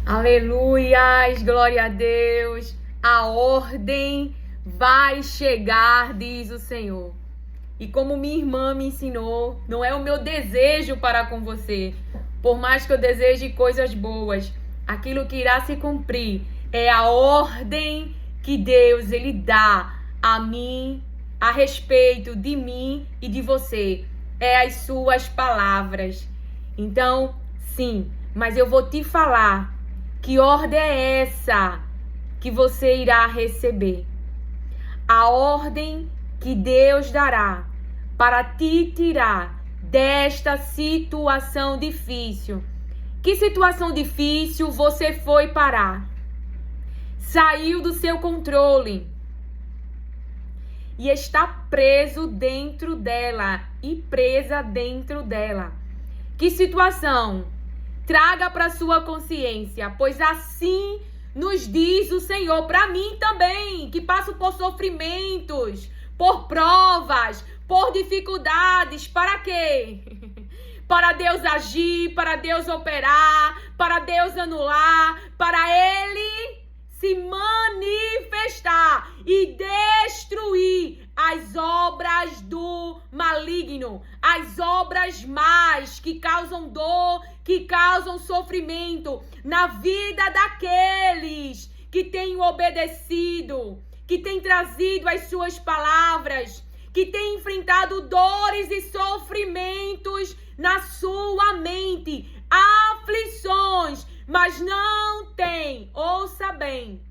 Aleluias, glória a Deus. A ordem vai chegar, diz o Senhor. E como minha irmã me ensinou, não é o meu desejo para com você. Por mais que eu deseje coisas boas, aquilo que irá se cumprir é a ordem que Deus ele dá a mim, a respeito de mim e de você. É as suas palavras. Então, sim, mas eu vou te falar que ordem é essa que você irá receber. A ordem que Deus dará para te tirar desta situação difícil. Que situação difícil você foi parar? Saiu do seu controle e está preso dentro dela e presa dentro dela. Que situação? Traga para sua consciência, pois assim nos diz o Senhor, para mim também, que passo por sofrimentos, por provas, por dificuldades. Para quê? Para Deus agir, para Deus operar, para Deus anular, para Ele se manifestar e destruir as obras do maligno, as obras más que causam dor, que causam sofrimento na vida daqueles que têm obedecido, que têm trazido as suas palavras, que têm enfrentado dores e sofrimentos na sua mente, aflições, mas não tem, ouça bem,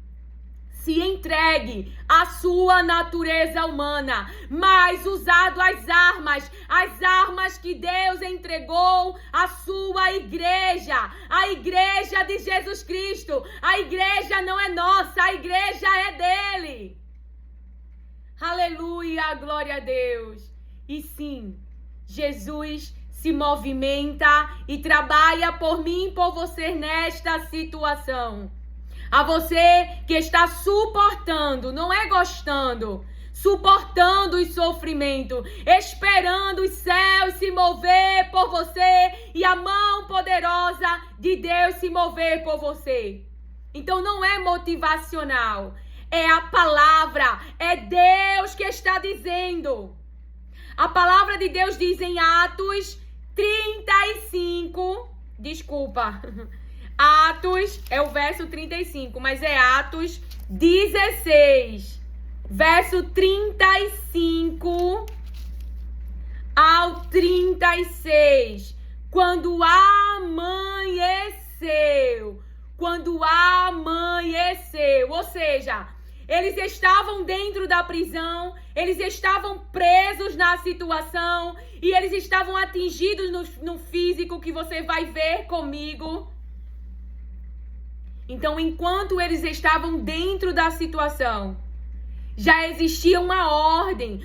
se entregue à sua natureza humana, mas usado as armas que Deus entregou à sua igreja, a igreja de Jesus Cristo. A igreja não é nossa, a igreja é dele. Aleluia, glória a Deus. E sim, Jesus se movimenta e trabalha por mim e por você nesta situação. A você que está suportando, não é gostando, suportando o sofrimento, esperando os céus se mover por você e a mão poderosa de Deus se mover por você. Então não é motivacional, é a palavra, é Deus que está dizendo. A palavra de Deus diz em Atos 35, Atos é o verso 35, mas é Atos 16, verso 35 ao 36. Quando amanheceu, ou seja, eles estavam dentro da prisão, eles estavam presos na situação e eles estavam atingidos no físico, que você vai ver comigo. Então, enquanto eles estavam dentro da situação, já existia uma ordem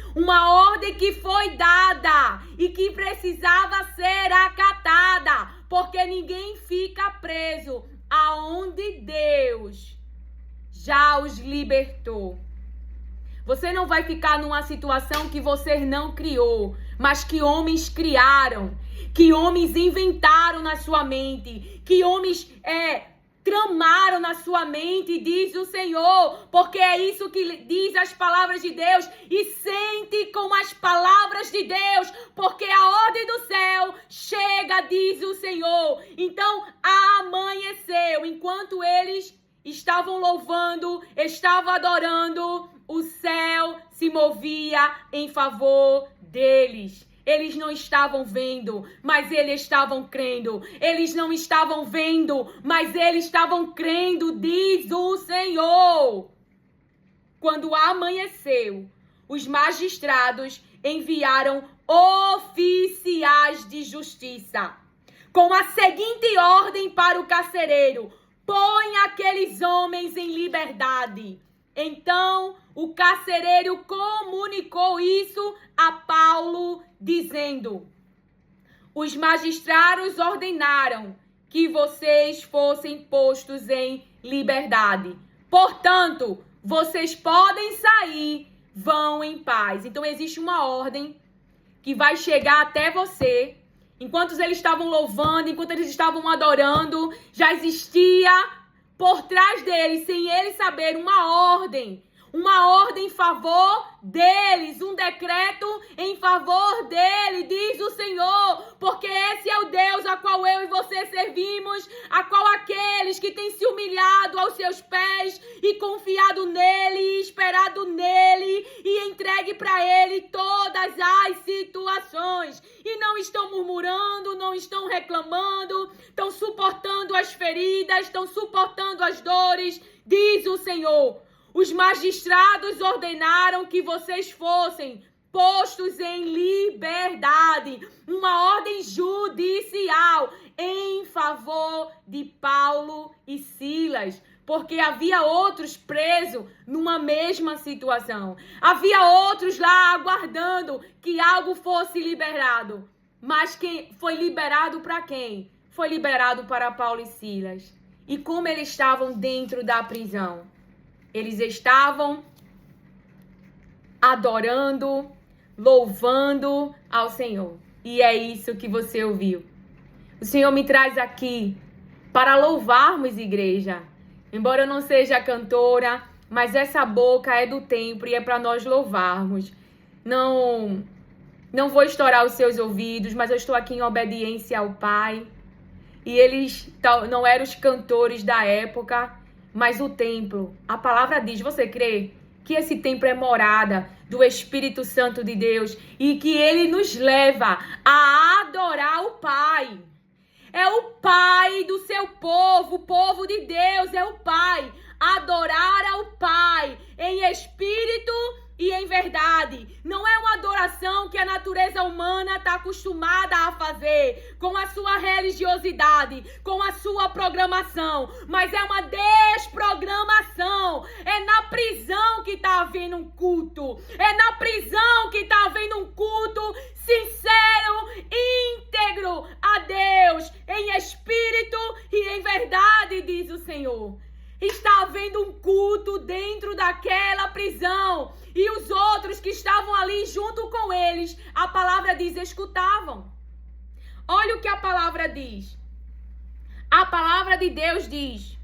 que foi dada e que precisava ser acatada, porque ninguém fica preso aonde Deus já os libertou. Você não vai ficar numa situação que você não criou, mas que homens criaram, que homens inventaram na sua mente, que homens tramaram na sua mente, diz o Senhor, porque é isso que diz as palavras de Deus. E sente com as palavras de Deus, porque a ordem do céu chega, diz o Senhor. Então amanheceu, enquanto eles estavam louvando, estavam adorando, o céu se movia em favor deles. Eles não estavam vendo, mas eles estavam crendo. Eles não estavam vendo, mas eles estavam crendo, diz o Senhor. Quando amanheceu, os magistrados enviaram oficiais de justiça com a seguinte ordem para o carcereiro: põe aqueles homens em liberdade. Então, o carcereiro comunicou isso a Paulo, dizendo: os magistrados ordenaram que vocês fossem postos em liberdade. Portanto, vocês podem sair, vão em paz. Então, existe uma ordem que vai chegar até você. Enquanto eles estavam louvando, enquanto eles estavam adorando, já existia por trás deles, sem eles saberem, uma ordem em favor deles, um decreto em favor dele, diz o Senhor, porque esse é o Deus a qual eu e você servimos, a qual aqueles que têm se humilhado aos seus pés e confiado nele, e esperado nele e entregue para ele todas as situações, e não estão murmurando, não estão reclamando, estão suportando as feridas, estão suportando as dores, diz o Senhor. Os magistrados ordenaram que vocês fossem postos em liberdade. Uma ordem judicial em favor de Paulo e Silas. Porque havia outros presos numa mesma situação. Havia outros lá aguardando que algo fosse liberado. Mas quem foi liberado para quem? Foi liberado para Paulo e Silas. E como eles estavam dentro da prisão? Eles estavam adorando, louvando ao Senhor. E é isso que você ouviu. O Senhor me traz aqui para louvarmos, igreja. Embora eu não seja cantora, mas essa boca é do templo e é para nós louvarmos. Não vou estourar os seus ouvidos, mas eu estou aqui em obediência ao Pai. E eles não eram os cantores da época, mas o templo, a palavra diz, você crê que esse templo é morada do Espírito Santo de Deus e que ele nos leva a adorar o Pai. É o Pai do seu povo, o povo de Deus é o Pai. Adorar ao Pai em espírito e em verdade. Não é uma adoração que a natureza humana está acostumada a fazer com a sua religiosidade, com a sua programação, mas é uma desprogramação. É na prisão que está havendo um culto. É na prisão que está havendo um culto sincero, íntegro a Deus, em espírito e em verdade, diz o Senhor. Está havendo um culto dentro daquela prisão. E os outros que estavam ali junto com eles, a palavra diz, escutavam. Olha o que a palavra diz. A palavra de Deus diz,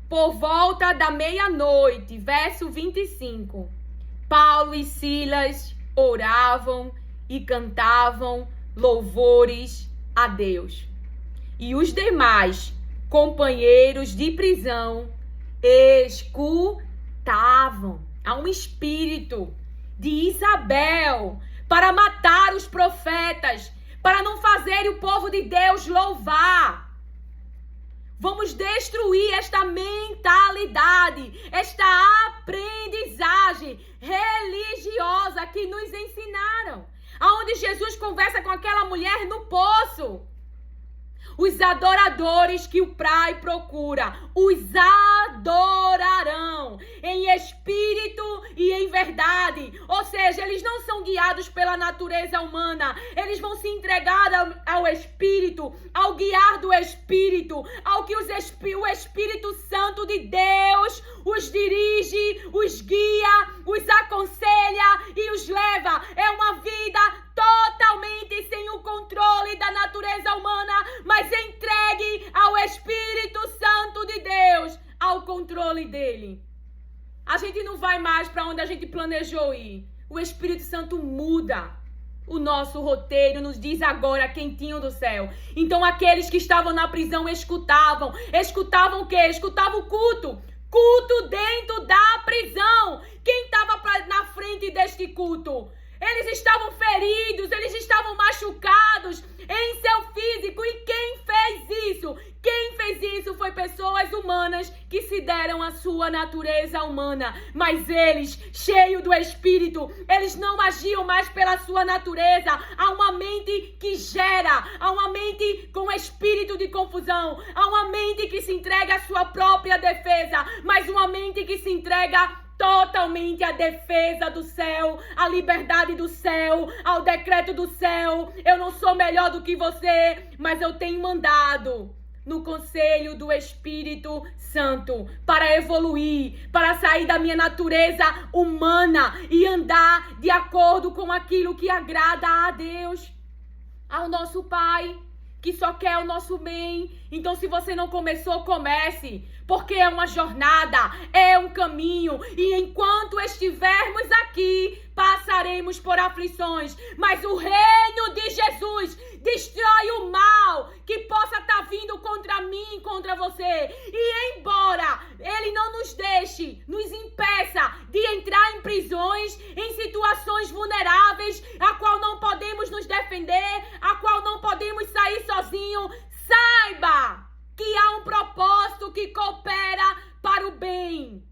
por volta da meia-noite, verso 25, Paulo e Silas oravam e cantavam louvores a Deus. E os demais companheiros de prisão escutavam. Há um espírito de Isabel para matar os profetas, para não fazer o povo de Deus louvar. Vamos destruir esta mentalidade, esta aprendizagem religiosa que nos ensinaram. Aonde Jesus conversa com aquela mulher no poço. Os adoradores que o Pai procura, os adorarão em espírito e em verdade. Ou seja, eles não são guiados pela natureza humana. Eles vão se entregar ao Espírito, ao guiar do Espírito, ao que o Espírito Santo de Deus os dirige, os guia, os aconselha e os leva. É uma vida totalmente sem o controle da natureza humana, mas entregue ao Espírito Santo de Deus, ao controle dele. A gente não vai mais para onde a gente planejou ir. O Espírito Santo muda o nosso roteiro, nos diz agora quentinho do céu. Então aqueles que estavam na prisão escutavam o quê? Escutavam o culto dentro da prisão. Quem estava na frente deste culto? Eles estavam feridos, eles estavam machucados em seu físico. E quem fez isso? Quem fez isso foi pessoas humanas que se deram à sua natureza humana. Mas eles, cheios do Espírito, eles não agiam mais pela sua natureza. Há uma mente que gera, há uma mente com espírito de confusão, há uma mente que se entrega à sua própria defesa, mas uma mente que se entrega totalmente à defesa do céu, à liberdade do céu, ao decreto do céu. Eu não sou melhor do que você, mas eu tenho mandado no conselho do Espírito Santo para evoluir, para sair da minha natureza humana e andar de acordo com aquilo que agrada a Deus, ao nosso Pai, que só quer o nosso bem. Então, se você não começou, comece. Porque é uma jornada, é um caminho. E enquanto estivermos aqui, passaremos por aflições. Mas o reino de Jesus destrói o mal que possa estar vindo contra mim, contra você. E embora ele não nos deixe, nos impeça de entrar em prisões, em situações vulneráveis, a qual não podemos nos defender, a qual não podemos sair sozinho, saiba que há um propósito que coopera para o bem.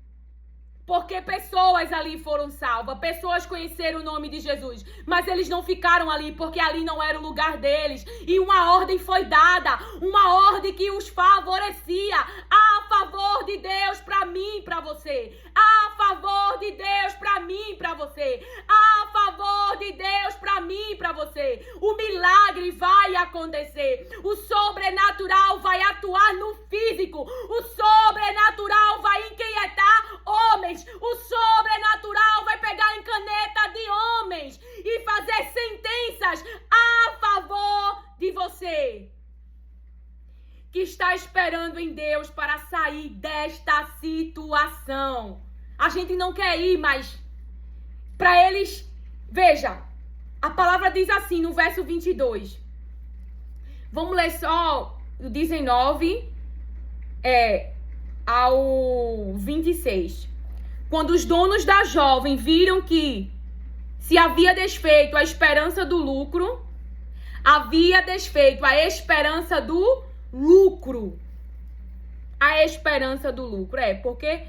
Porque pessoas ali foram salvas, pessoas conheceram o nome de Jesus, mas eles não ficaram ali porque ali não era o lugar deles. E uma ordem foi dada, uma ordem que os favorecia, a favor de Deus para mim e para você, a favor de Deus para mim e para você, a favor de Deus para mim e para você. O milagre vai acontecer, o sobrenatural vai atuar no físico, o sobrenatural vai inquietar homens, o sobrenatural vai pegar em caneta de homens e fazer sentenças a favor de você, que está esperando em Deus para sair desta situação. A gente não quer ir, mas para eles, veja, a palavra diz assim no verso 22. Vamos ler só do 19 ao 26. Quando os donos da jovem viram que se havia desfeito a esperança do lucro, havia desfeito a esperança do lucro. A esperança do lucro. Porque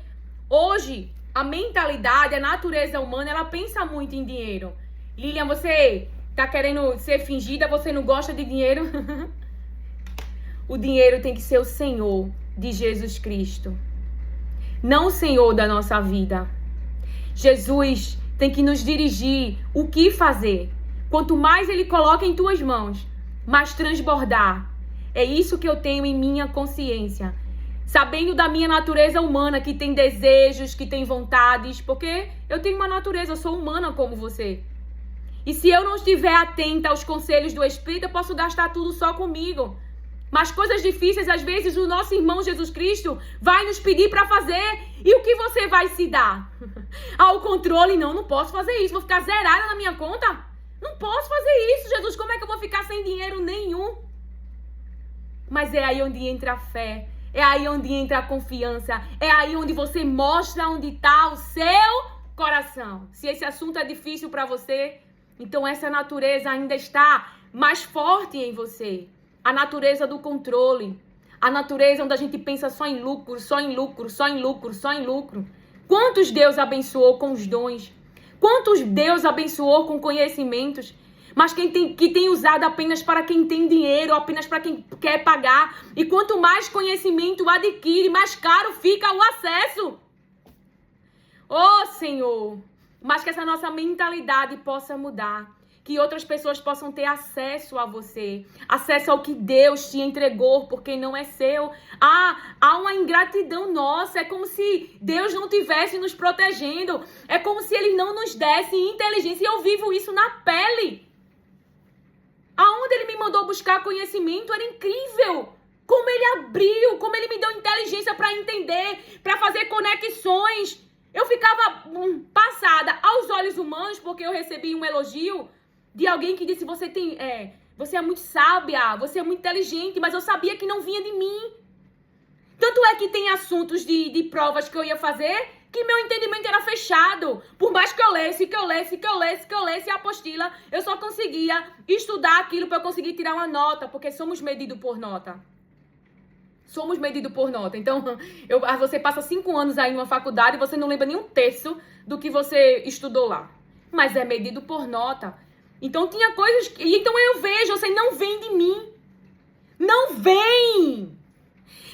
hoje a mentalidade, a natureza humana, ela pensa muito em dinheiro. Lilian, você tá querendo ser fingida, você não gosta de dinheiro? O dinheiro tem que ser o Senhor de Jesus Cristo, não o Senhor da nossa vida. Jesus tem que nos dirigir o que fazer. Quanto mais Ele coloca em tuas mãos, mais transbordar. É isso que eu tenho em minha consciência. Sabendo da minha natureza humana, que tem desejos, que tem vontades, porque eu tenho uma natureza, eu sou humana como você. E se eu não estiver atenta aos conselhos do Espírito, eu posso gastar tudo só comigo. Mas coisas difíceis, às vezes, o nosso irmão Jesus Cristo vai nos pedir para fazer. E o que você vai se dar? Ao controle, não posso fazer isso. Vou ficar zerada na minha conta? Não posso fazer isso, Jesus. Como é que eu vou ficar sem dinheiro nenhum? Mas é aí onde entra a fé. É aí onde entra a confiança. É aí onde você mostra onde está o seu coração. Se esse assunto é difícil para você, então essa natureza ainda está mais forte em você. A natureza do controle. A natureza onde a gente pensa só em lucro, só em lucro, só em lucro, só em lucro. Quantos Deus abençoou com os dons? Quantos Deus abençoou com conhecimentos? Mas que tem usado apenas para quem tem dinheiro, apenas para quem quer pagar. E quanto mais conhecimento adquire, mais caro fica o acesso. Oh, Senhor, mas que essa nossa mentalidade possa mudar. Que outras pessoas possam ter acesso a você, acesso ao que Deus te entregou, porque não é seu. Há uma ingratidão nossa, é como se Deus não estivesse nos protegendo, é como se Ele não nos desse inteligência, e eu vivo isso na pele. Aonde Ele me mandou buscar conhecimento era incrível, como Ele abriu, como Ele me deu inteligência para entender, para fazer conexões. Eu ficava passada aos olhos humanos, porque eu recebi um elogio de alguém que disse, você é muito sábia, você é muito inteligente, mas eu sabia que não vinha de mim. Tanto é que tem assuntos de provas que eu ia fazer, que meu entendimento era fechado. Por mais que eu lesse a apostila, eu só conseguia estudar aquilo para eu conseguir tirar uma nota, porque somos medidos por nota. Somos medidos por nota. Então, você passa 5 anos aí numa faculdade e você não lembra nem um terço do que você estudou lá. Mas é medido por nota. Então tinha coisas que... Então eu vejo, você não vem de mim. Não vem!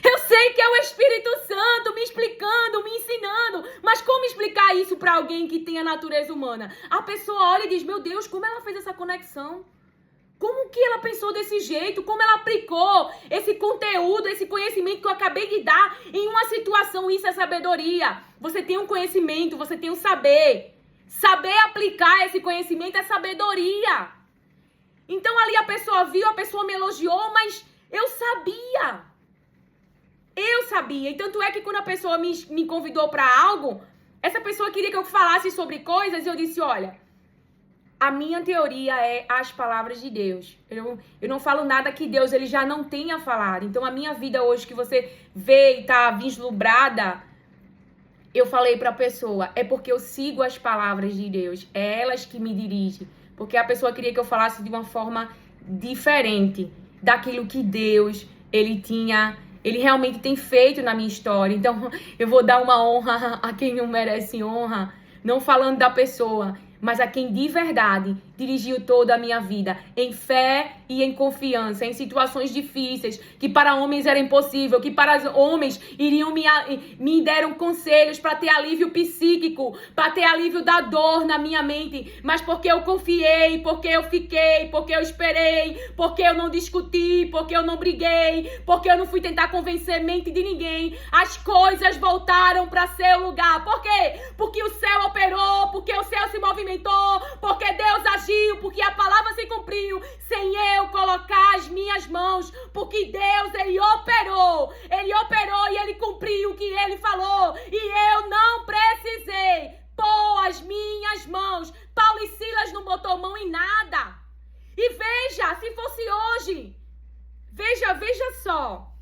Eu sei que é o Espírito Santo me explicando, me ensinando. Mas como explicar isso para alguém que tem a natureza humana? A pessoa olha e diz, meu Deus, como ela fez essa conexão? Como que ela pensou desse jeito? Como ela aplicou esse conteúdo, esse conhecimento que eu acabei de dar em uma situação? Isso é sabedoria. Você tem um conhecimento, você tem um saber. Saber aplicar esse conhecimento é sabedoria. Então ali a pessoa viu, a pessoa me elogiou, mas eu sabia. Eu sabia. E tanto é que quando a pessoa me convidou para algo, essa pessoa queria que eu falasse sobre coisas e eu disse, olha, a minha teoria é as palavras de Deus. Eu não falo nada que Deus ele já não tenha falado. Então a minha vida hoje que você vê e tá vislumbrada, eu falei para a pessoa, é porque eu sigo as palavras de Deus. É elas que me dirigem. Porque a pessoa queria que eu falasse de uma forma diferente daquilo que Deus, ele realmente tem feito na minha história. Então, eu vou dar uma honra a quem não merece honra, não falando da pessoa, mas a quem de verdade dirigiu toda a minha vida, em fé e em confiança, em situações difíceis, que para homens era impossível, que para homens me deram conselhos para ter alívio psíquico, para ter alívio da dor na minha mente, mas porque eu confiei, porque eu fiquei, porque eu esperei, porque eu não discuti, porque eu não briguei, porque eu não fui tentar convencer mente de ninguém, as coisas voltaram para seu lugar. Por quê? Porque o céu operou, porque o céu se movimentou, porque Deus agiu, porque a palavra se cumpriu, sem eu colocar as minhas mãos, porque Deus, ele operou e ele cumpriu o que ele falou, e eu não precisei pôr as minhas mãos. Paulo e Silas não botou mão em nada. E veja, se fosse hoje, veja só,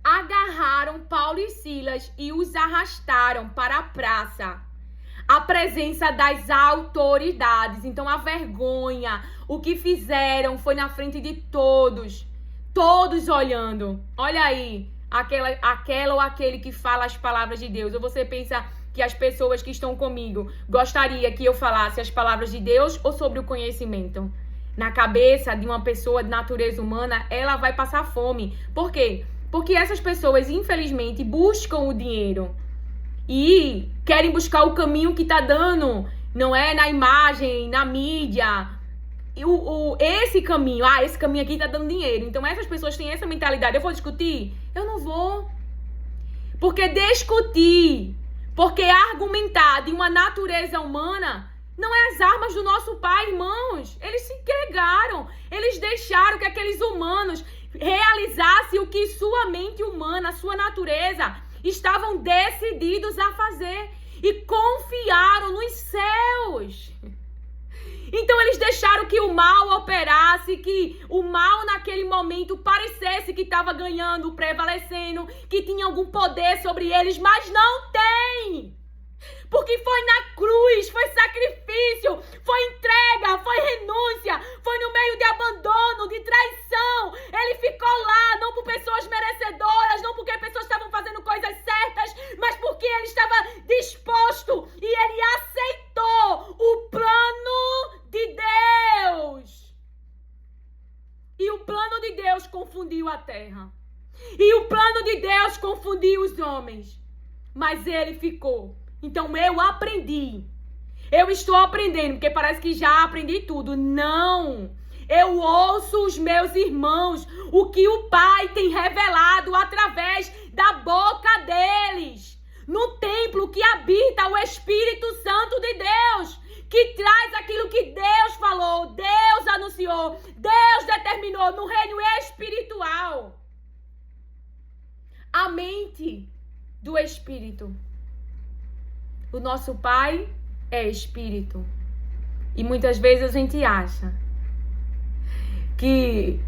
agarraram Paulo e Silas e os arrastaram para a praça, a presença das autoridades. Então a vergonha, o que fizeram foi na frente de todos olhando. Olha aí, aquela ou aquele que fala as palavras de Deus. Ou você pensa que as pessoas que estão comigo gostaria que eu falasse as palavras de Deus ou sobre o conhecimento? Na cabeça de uma pessoa de natureza humana, ela vai passar fome. Por quê? Porque essas pessoas, infelizmente, buscam o dinheiro e querem buscar o caminho que tá dando, não é? Na imagem, na mídia. Esse caminho aqui tá dando dinheiro. Então essas pessoas têm essa mentalidade. Eu vou discutir? Eu não vou. Porque discutir, porque argumentar de uma natureza humana não é as armas do nosso Pai, irmãos. Eles se entregaram. Eles deixaram que aqueles humanos realizassem o que sua mente humana, sua natureza, estavam decididos a fazer. E confiaram nos céus. Então eles deixaram que o mal operasse, que o mal naquele momento parecesse que estava ganhando, prevalecendo, que tinha algum poder sobre eles, mas não tem. Porque foi na cruz, foi sacrifício, foi entrega, foi renúncia, foi no meio de abandono, de traição. Ele ficou lá, não por pessoas merecedoras, não porque pessoas estavam fazendo coisas certas, mas porque ele estava disposto e ele aceitou o plano de Deus. E o plano de Deus confundiu a terra. E o plano de Deus confundiu os homens. Mas ele ficou. Então eu aprendi. Eu estou aprendendo, porque parece que já aprendi tudo. Não! Eu ouço os meus irmãos, o que o Pai tem revelado através da boca deles. No templo que habita o Espírito Santo de Deus, que traz aquilo que Deus falou, Deus anunciou, Deus determinou no reino espiritual. A mente do Espírito. O nosso Pai é Espírito. E muitas vezes a gente acha que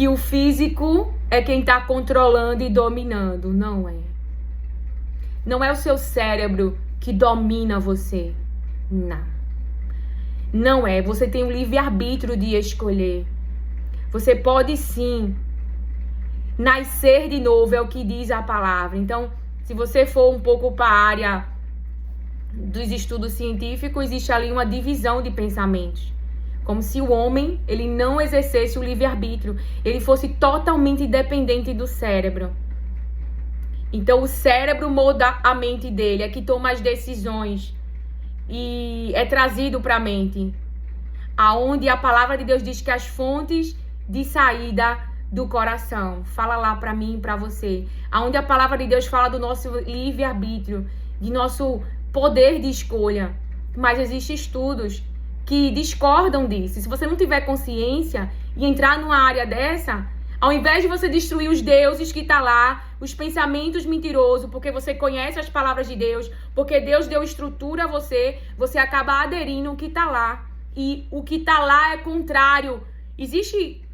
o físico é quem está controlando e dominando. Não é. Não é o seu cérebro que domina você. Não. Não é. Você tem o livre-arbítrio de escolher. Você pode sim nascer de novo, é o que diz a palavra. Então, se você for um pouco para a área dos estudos científicos, existe ali uma divisão de pensamentos. Como se o homem, ele não exercesse o livre-arbítrio, ele fosse totalmente dependente do cérebro. Então o cérebro molda a mente dele, é que toma as decisões e é trazido para a mente. Aonde a palavra de Deus diz que as fontes de saída do coração. Fala lá para mim e para você. Aonde a palavra de Deus fala do nosso livre-arbítrio, de nosso poder de escolha. Mas existem estudos que discordam disso. Se você não tiver consciência e entrar numa área dessa, ao invés de você destruir os deuses que tá lá, os pensamentos mentirosos, porque você conhece as palavras de Deus, porque Deus deu estrutura a você, você acaba aderindo o que tá lá. E o que tá lá é contrário. Existe,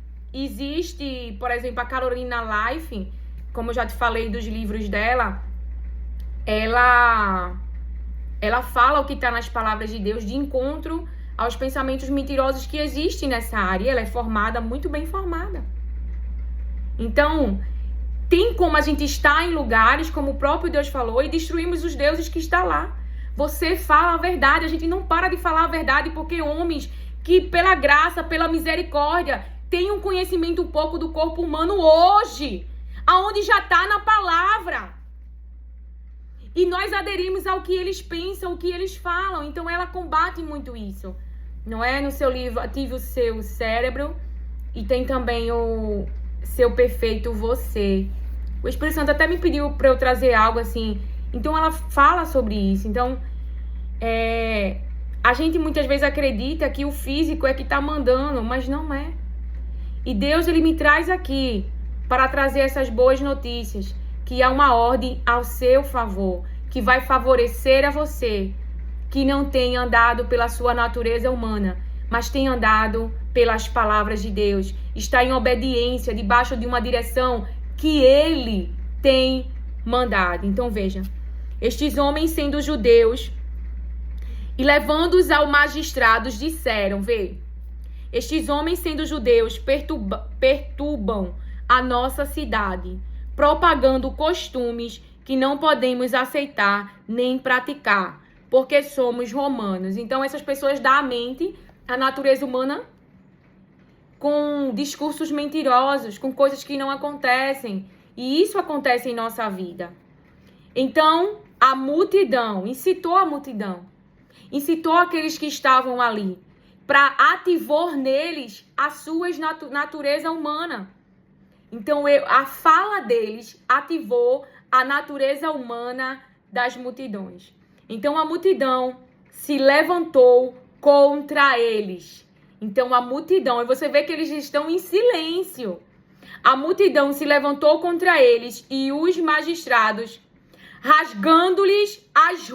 por exemplo, a Carolina Life, como eu já te falei dos livros dela, ela fala o que tá nas palavras de Deus de encontro aos pensamentos mentirosos que existem nessa área. Ela é formada, muito bem formada. Então, tem como a gente estar em lugares, como o próprio Deus falou, e destruímos os deuses que estão lá. Você fala a verdade, a gente não para de falar a verdade porque homens que pela graça, pela misericórdia, têm um conhecimento um pouco do corpo humano hoje, aonde já está na palavra. E nós aderimos ao que eles pensam, o que eles falam. Então ela combate muito isso. Não é? No seu livro, Ative o Seu Cérebro. E tem também o Seu Perfeito Você. O Espírito Santo até me pediu para eu trazer algo assim. Então ela fala sobre isso. Então, a gente muitas vezes acredita que o físico é que está mandando, mas não é. E Deus, ele me traz aqui para trazer essas boas notícias. Que há uma ordem ao seu favor, que vai favorecer a você, que não tem andado pela sua natureza humana, mas tem andado pelas palavras de Deus, está em obediência, debaixo de uma direção que Ele tem mandado. Então veja, estes homens sendo judeus e levando-os ao magistrados disseram, estes homens sendo judeus perturbam a nossa cidade, propagando costumes que não podemos aceitar nem praticar, porque somos romanos. Então, essas pessoas dão à mente a natureza humana com discursos mentirosos, com coisas que não acontecem. E isso acontece em nossa vida. Então, a multidão, incitou aqueles que estavam ali, para ativar neles a sua natureza humana. Então, a fala deles ativou a natureza humana das multidões. Então, a multidão se levantou contra eles. Então, a multidão, e você vê que eles estão em silêncio. A multidão se levantou contra eles e os magistrados, rasgando-lhes as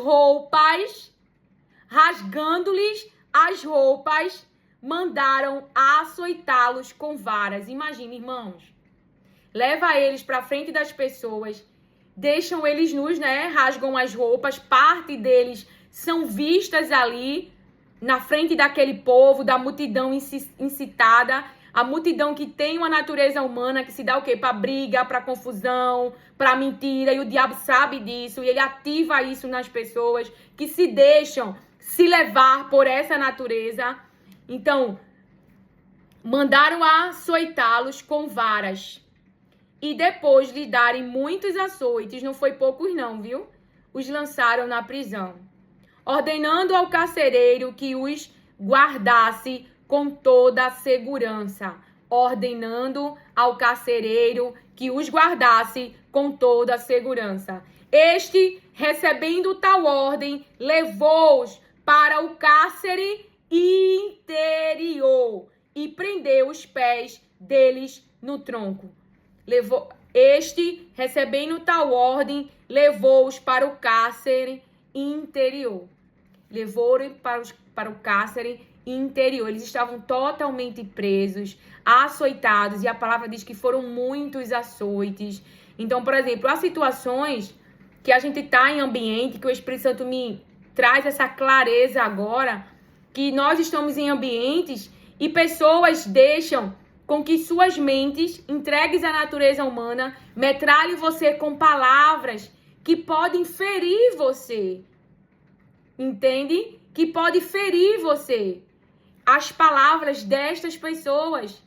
roupas, mandaram açoitá-los com varas. Imagina, irmãos. Leva eles para frente das pessoas, deixam eles nus, né? Rasgam as roupas, parte deles são vistas ali na frente daquele povo, da multidão incitada, a multidão que tem uma natureza humana que se dá o quê? Para briga, para confusão, para mentira, e o diabo sabe disso, e ele ativa isso nas pessoas que se deixam se levar por essa natureza. Então, mandaram açoitá-los com varas. E depois de darem muitos açoites, não foi poucos não, viu? Os lançaram na prisão, ordenando ao carcereiro que os guardasse com toda a segurança. Este, recebendo tal ordem, levou-os para o cárcere interior e prendeu os pés deles no tronco. Recebendo tal ordem, levou-os para o cárcere interior. Levou-os para o cárcere interior. Eles estavam totalmente presos, açoitados, e a palavra diz que foram muitos açoites. Então, por exemplo, há situações que a gente está em ambiente, que o Espírito Santo me traz essa clareza agora, que nós estamos em ambientes e pessoas deixam com que suas mentes, entregues à natureza humana, metralhem você com palavras que podem ferir você. Entende? Que pode ferir você. As palavras destas pessoas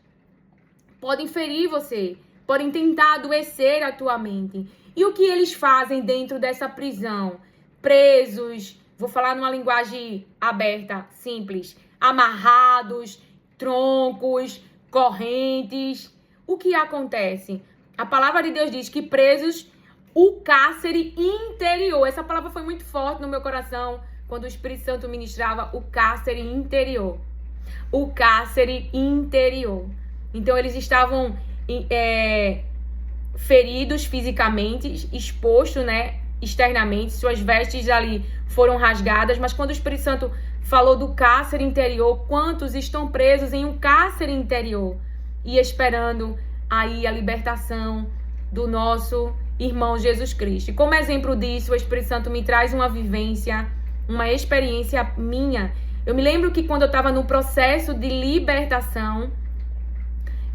podem ferir você, podem tentar adoecer a tua mente. E o que eles fazem dentro dessa prisão? Presos, vou falar numa linguagem aberta, simples, amarrados, troncos, correntes. O que acontece? A palavra de Deus diz que presos, o cárcere interior. Essa palavra foi muito forte no meu coração quando o Espírito Santo ministrava o cárcere interior. O cárcere interior. Então eles estavam feridos fisicamente, expostos, né, externamente, suas vestes ali foram rasgadas, mas quando o Espírito Santo falou do cárcere interior, quantos estão presos em um cárcere interior e esperando aí a libertação do nosso irmão Jesus Cristo. E como exemplo disso, o Espírito Santo me traz uma vivência, uma experiência minha. Eu me lembro que quando eu estava no processo de libertação,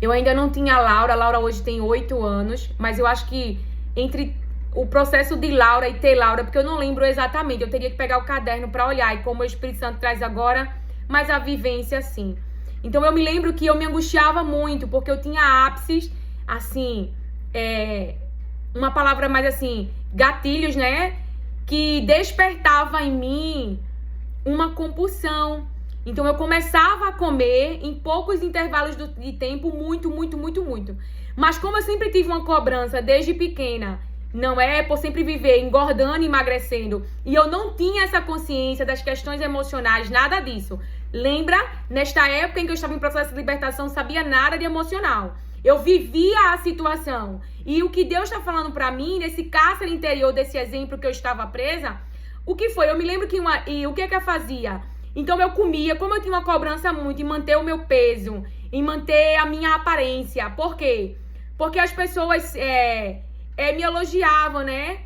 eu ainda não tinha a Laura hoje tem 8 anos, mas eu acho que entre o processo de Laura e ter Laura, porque eu não lembro exatamente, eu teria que pegar o caderno para olhar, e como o Espírito Santo traz agora, mas a vivência sim. Então eu me lembro que eu me angustiava muito, porque eu tinha ápices, assim, uma palavra mais assim, gatilhos, né, que despertava em mim uma compulsão. Então eu começava a comer em poucos intervalos de tempo, muito. Mas como eu sempre tive uma cobrança desde pequena, não é por sempre viver engordando e emagrecendo, e eu não tinha essa consciência das questões emocionais, nada disso. Lembra, nesta época em que eu estava em processo de libertação, não sabia nada de emocional. Eu vivia a situação. E o que Deus está falando para mim, nesse cárcere interior, desse exemplo que eu estava presa, o que foi? Eu me lembro que o que eu fazia? Então eu comia, como eu tinha uma cobrança muito em manter o meu peso, em manter a minha aparência. Por quê? Porque as pessoas me elogiavam, né?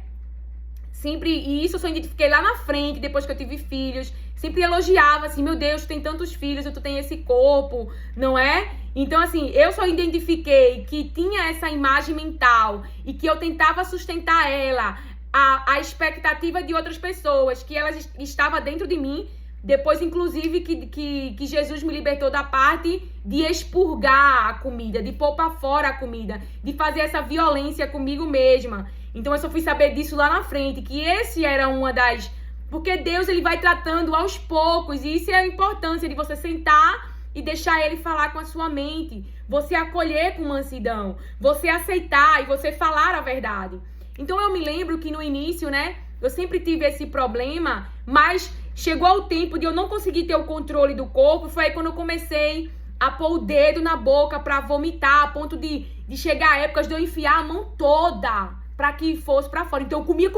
Sempre, e isso eu só identifiquei lá na frente, depois que eu tive filhos. Sempre elogiava, assim, meu Deus, tu tem tantos filhos, tu tem esse corpo, não é? Então, assim, eu só identifiquei que tinha essa imagem mental e que eu tentava sustentar ela, a expectativa de outras pessoas, que elas estavam dentro de mim. Depois, inclusive, que Jesus me libertou da parte de expurgar a comida, de pôr pra fora a comida, de fazer essa violência comigo mesma. Então, eu só fui saber disso lá na frente, que esse era uma das... Porque Deus, ele vai tratando aos poucos, e isso é a importância de você sentar e deixar ele falar com a sua mente. Você acolher com mansidão, você aceitar e você falar a verdade. Então, eu me lembro que no início, né, eu sempre tive esse problema, mas... chegou o tempo de eu não conseguir ter o controle do corpo, foi aí quando eu comecei a pôr o dedo na boca pra vomitar, a ponto de chegar épocas de eu enfiar a mão toda pra que fosse pra fora. Então eu comia,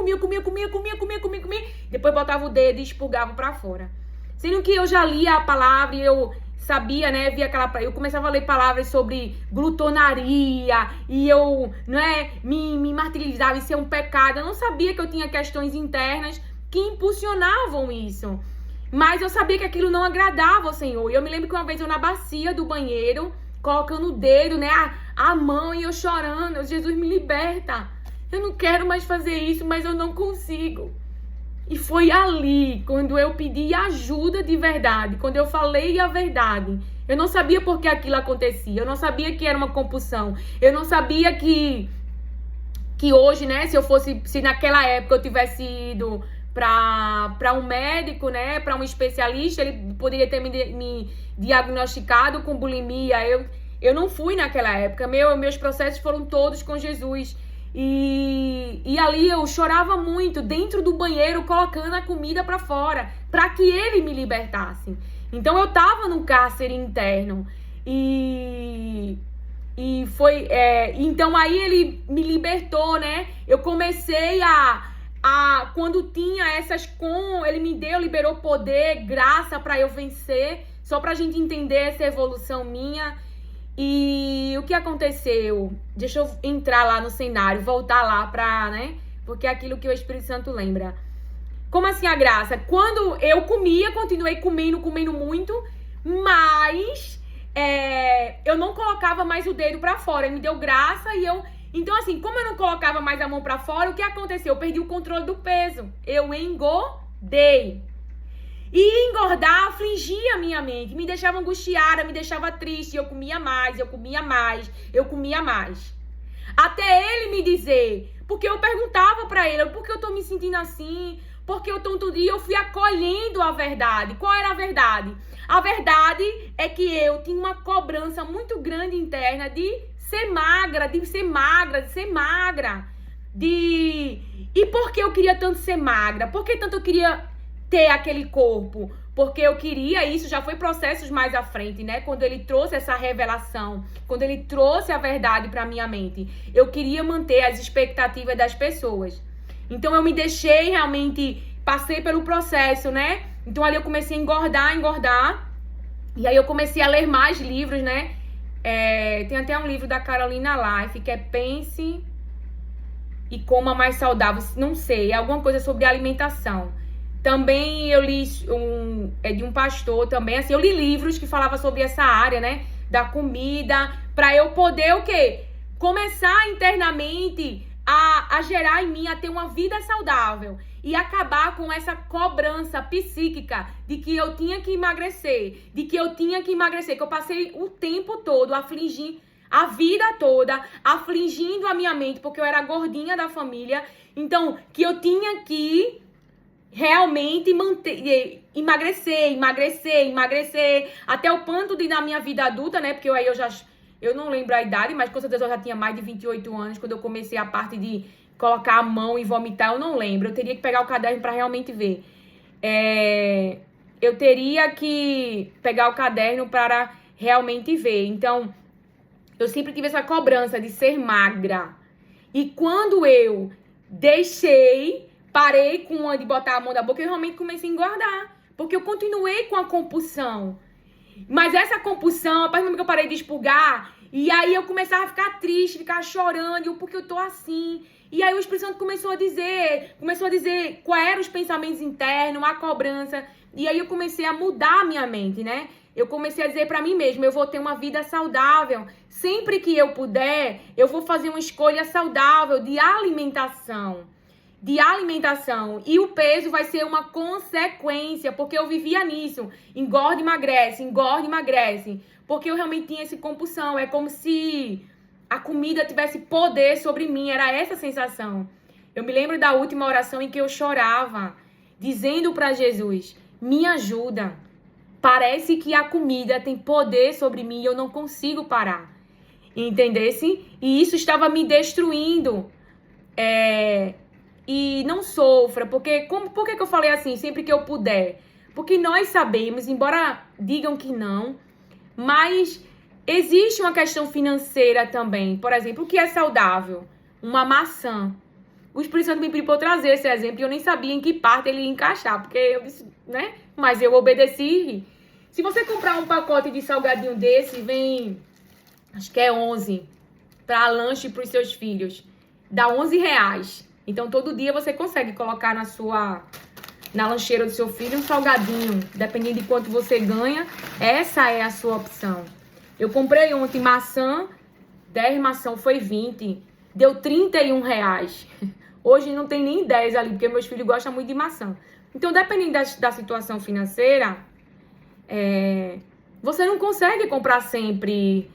depois botava o dedo e expurgava pra fora. Sendo que eu já lia a palavra e eu sabia, né, eu começava a ler palavras sobre glutonaria e eu, não é, me martirizava, isso é um pecado. Eu não sabia que eu tinha questões internas que impulsionavam isso. Mas eu sabia que aquilo não agradava ao Senhor. E eu me lembro que uma vez eu na bacia do banheiro, colocando o dedo, né, a mão, e eu chorando, Jesus me liberta. Eu não quero mais fazer isso, mas eu não consigo. E foi ali, quando eu pedi ajuda de verdade, quando eu falei a verdade. Eu não sabia por que aquilo acontecia, eu não sabia que era uma compulsão, eu não sabia que hoje, né, se naquela época eu tivesse ido para um médico, né, para um especialista, ele poderia ter me diagnosticado com bulimia. Eu não fui naquela época, meus processos foram todos com Jesus. E ali eu chorava muito, dentro do banheiro, colocando a comida para fora, para que ele me libertasse. Então eu tava num cárcere interno. E foi... então aí ele me libertou, né? Eu comecei quando tinha ele me liberou poder, graça para eu vencer, só pra gente entender essa evolução minha. E o que aconteceu? Deixa eu entrar lá no cenário, voltar lá pra, né? Porque é aquilo que o Espírito Santo lembra. Como assim a graça? Quando eu comia, continuei comendo muito, mas eu não colocava mais o dedo pra fora. Ele me deu graça e eu... Então, assim, como eu não colocava mais a mão pra fora, o que aconteceu? Eu perdi o controle do peso. Eu engordei. E engordar afligia a minha mente, me deixava angustiada, me deixava triste. Eu comia mais. Até ele me dizer, porque eu perguntava pra ele, por que eu tô me sentindo assim? Porque eu tô todo dia, eu fui acolhendo a verdade. Qual era a verdade? A verdade é que eu tinha uma cobrança muito grande interna de ser magra. E por que eu queria tanto ser magra? Por que tanto eu queria ter aquele corpo, porque eu queria isso, já foi processos mais à frente, né? Quando ele trouxe essa revelação, quando ele trouxe a verdade para minha mente, eu queria manter as expectativas das pessoas. Então eu me deixei realmente, passei pelo processo, né? Então ali eu comecei a engordar, e aí eu comecei a ler mais livros, né? Tem até um livro da Carolina Life, que é Pense e Coma Mais Saudável, não sei, é alguma coisa sobre alimentação. Também eu li de um pastor também, assim, eu li livros que falavam sobre essa área, né, da comida, para eu poder o quê? Começar internamente a gerar em mim, a ter uma vida saudável e acabar com essa cobrança psíquica de que eu tinha que emagrecer, que eu passei o tempo todo afligindo, a vida toda, afligindo a minha mente, porque eu era gordinha da família, então, que eu tinha que realmente emagrecer, até o ponto de, na minha vida adulta, né, porque eu não lembro a idade, mas com certeza eu já tinha mais de 28 anos, quando eu comecei a parte de colocar a mão e vomitar, eu não lembro, eu teria que pegar o caderno para realmente ver. Eu teria que pegar o caderno para realmente ver, então, eu sempre tive essa cobrança de ser magra, e quando eu parei de botar a mão na boca, eu realmente comecei a engordar. Porque eu continuei com a compulsão. Mas essa compulsão, a partir do momento que eu parei de expurgar, e aí eu começava a ficar triste, ficar chorando, porque eu tô assim. E aí o Espírito Santo começou a dizer quais eram os pensamentos internos, a cobrança. E aí eu comecei a mudar a minha mente, né? Eu comecei a dizer pra mim mesma, eu vou ter uma vida saudável. Sempre que eu puder, eu vou fazer uma escolha saudável de alimentação. E o peso vai ser uma consequência, porque eu vivia nisso, engorda e emagrece, porque eu realmente tinha essa compulsão, é como se a comida tivesse poder sobre mim, era essa a sensação. Eu me lembro da última oração em que eu chorava, dizendo para Jesus, me ajuda, parece que a comida tem poder sobre mim e eu não consigo parar, entendesse? E isso estava me destruindo, E não sofra, por que eu falei assim, sempre que eu puder? Porque nós sabemos, embora digam que não, mas existe uma questão financeira também. Por exemplo, o que é saudável? Uma maçã. O Espírito Santo me pediu para eu trazer esse exemplo e eu nem sabia em que parte ele ia encaixar, porque eu disse, né? Mas eu obedeci. Se você comprar um pacote de salgadinho desse, vem, acho que é 11, para lanche para os seus filhos. Dá R$11. Então, todo dia você consegue colocar na lancheira do seu filho um salgadinho. Dependendo de quanto você ganha, essa é a sua opção. Eu comprei ontem maçã, 10 maçã foi 20. Deu R$31. Hoje não tem nem 10 ali, porque meus filhos gostam muito de maçã. Então, dependendo da situação financeira, você não consegue comprar sempre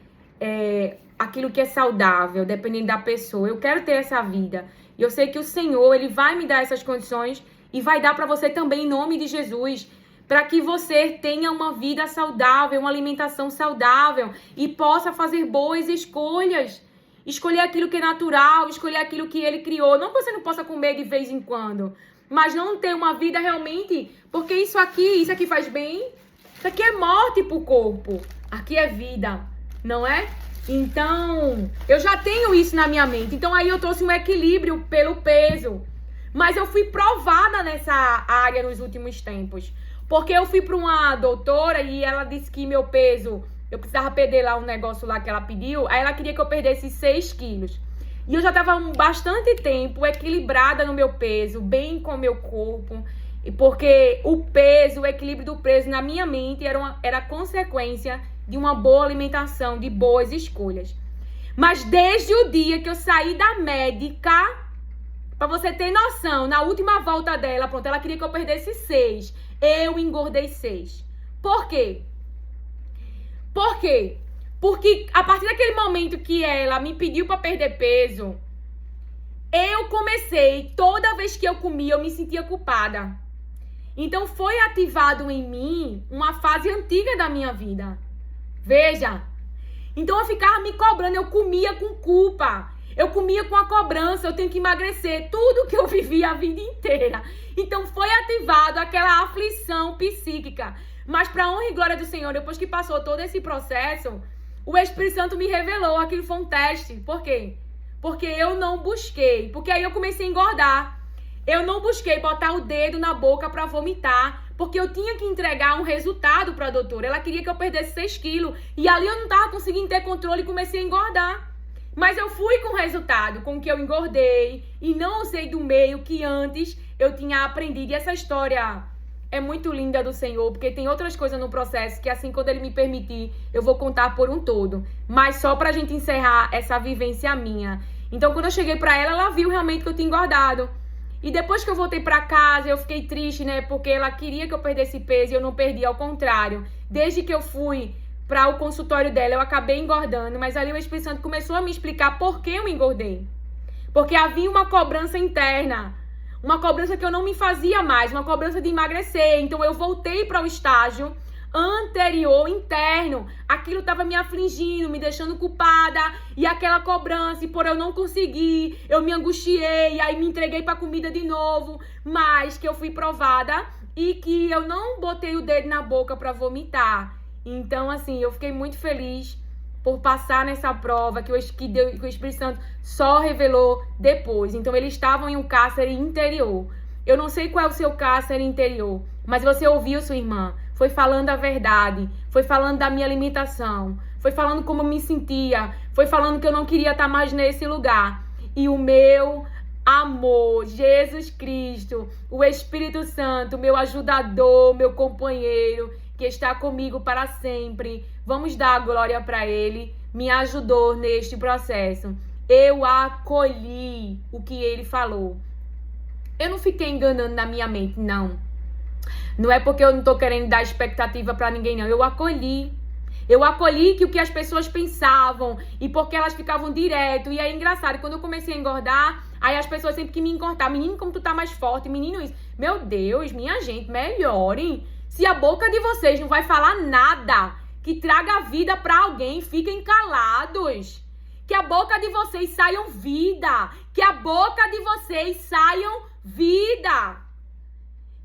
aquilo que é saudável, dependendo da pessoa. Eu quero ter essa vida. E eu sei que o Senhor, Ele vai me dar essas condições e vai dar para você também em nome de Jesus, para que você tenha uma vida saudável, uma alimentação saudável e possa fazer boas escolhas. Escolher aquilo que é natural, escolher aquilo que Ele criou. Não que você não possa comer de vez em quando, mas não ter uma vida realmente, porque isso aqui faz bem. Isso aqui é morte pro corpo, aqui é vida, não é? Então, eu já tenho isso na minha mente. Então, aí eu trouxe um equilíbrio pelo peso. Mas eu fui provada nessa área nos últimos tempos. Porque eu fui para uma doutora e ela disse que meu peso, eu precisava perder lá um negócio lá que ela pediu. Aí ela queria que eu perdesse 6 quilos. E eu já estava bastante tempo equilibrada no meu peso, bem com o meu corpo. Porque o equilíbrio do peso na minha mente era consequência de uma boa alimentação, de boas escolhas. Mas desde o dia que eu saí da médica, pra você ter noção, na última volta dela, pronto, ela queria que eu perdesse 6. Eu engordei 6. Por quê? Porque a partir daquele momento que ela me pediu pra perder peso, eu comecei, toda vez que eu comia, eu me sentia culpada. Então foi ativado em mim uma fase antiga da minha vida. Veja, então eu ficava me cobrando, eu comia com culpa. Eu comia com a cobrança, eu tenho que emagrecer. Tudo que eu vivi a vida inteira. Então foi ativado aquela aflição psíquica. Mas para honra e glória do Senhor, depois que passou todo esse processo, o Espírito Santo me revelou. Aquilo foi um teste. Por quê? Porque eu não busquei. Porque aí eu comecei a engordar. Eu não busquei botar o dedo na boca para vomitar. Porque eu tinha que entregar um resultado para a doutora. Ela queria que eu perdesse 6 quilos. E ali eu não estava conseguindo ter controle e comecei a engordar. Mas eu fui com o resultado, com que eu engordei. E não usei do meio que antes eu tinha aprendido. E essa história é muito linda do Senhor. Porque tem outras coisas no processo que assim, quando Ele me permitir, eu vou contar por um todo. Mas só pra gente encerrar essa vivência minha. Então, quando eu cheguei pra ela viu realmente que eu tinha engordado. E depois que eu voltei pra casa, eu fiquei triste, né? Porque ela queria que eu perdesse peso e eu não perdi, ao contrário. Desde que eu fui para o consultório dela, eu acabei engordando. Mas ali o Espírito Santo começou a me explicar por que eu engordei. Porque havia uma cobrança interna. Uma cobrança que eu não me fazia mais. Uma cobrança de emagrecer. Então eu voltei para o estágio anterior, interno. Aquilo estava me afligindo, me deixando culpada, e aquela cobrança, e por eu não conseguir, eu me angustiei, e aí me entreguei pra comida de novo, mas que eu fui provada e que eu não botei o dedo na boca pra vomitar. Então, assim, eu fiquei muito feliz por passar nessa prova que o Espírito Santo só revelou depois. Então, eles estavam em um cárcere interior. Eu não sei qual é o seu cárcere interior, mas você ouviu sua irmã. Foi falando a verdade, foi falando da minha limitação, foi falando como eu me sentia, foi falando que eu não queria estar mais nesse lugar. E o meu amor, Jesus Cristo, o Espírito Santo, meu ajudador, meu companheiro, que está comigo para sempre, vamos dar a glória para Ele, me ajudou neste processo. Eu acolhi o que Ele falou. Eu não fiquei enganando na minha mente, não. Não é porque eu não tô querendo dar expectativa pra ninguém, não. Eu acolhi. Eu acolhi que o que as pessoas pensavam e porque elas ficavam direto. E aí, engraçado, quando eu comecei a engordar, aí as pessoas sempre que me encortavam, menino, como tu tá mais forte, menino, isso. Meu Deus, minha gente, melhorem. Se a boca de vocês não vai falar nada que traga vida pra alguém, fiquem calados. Que a boca de vocês saiam vida. Que a boca de vocês saiam vida.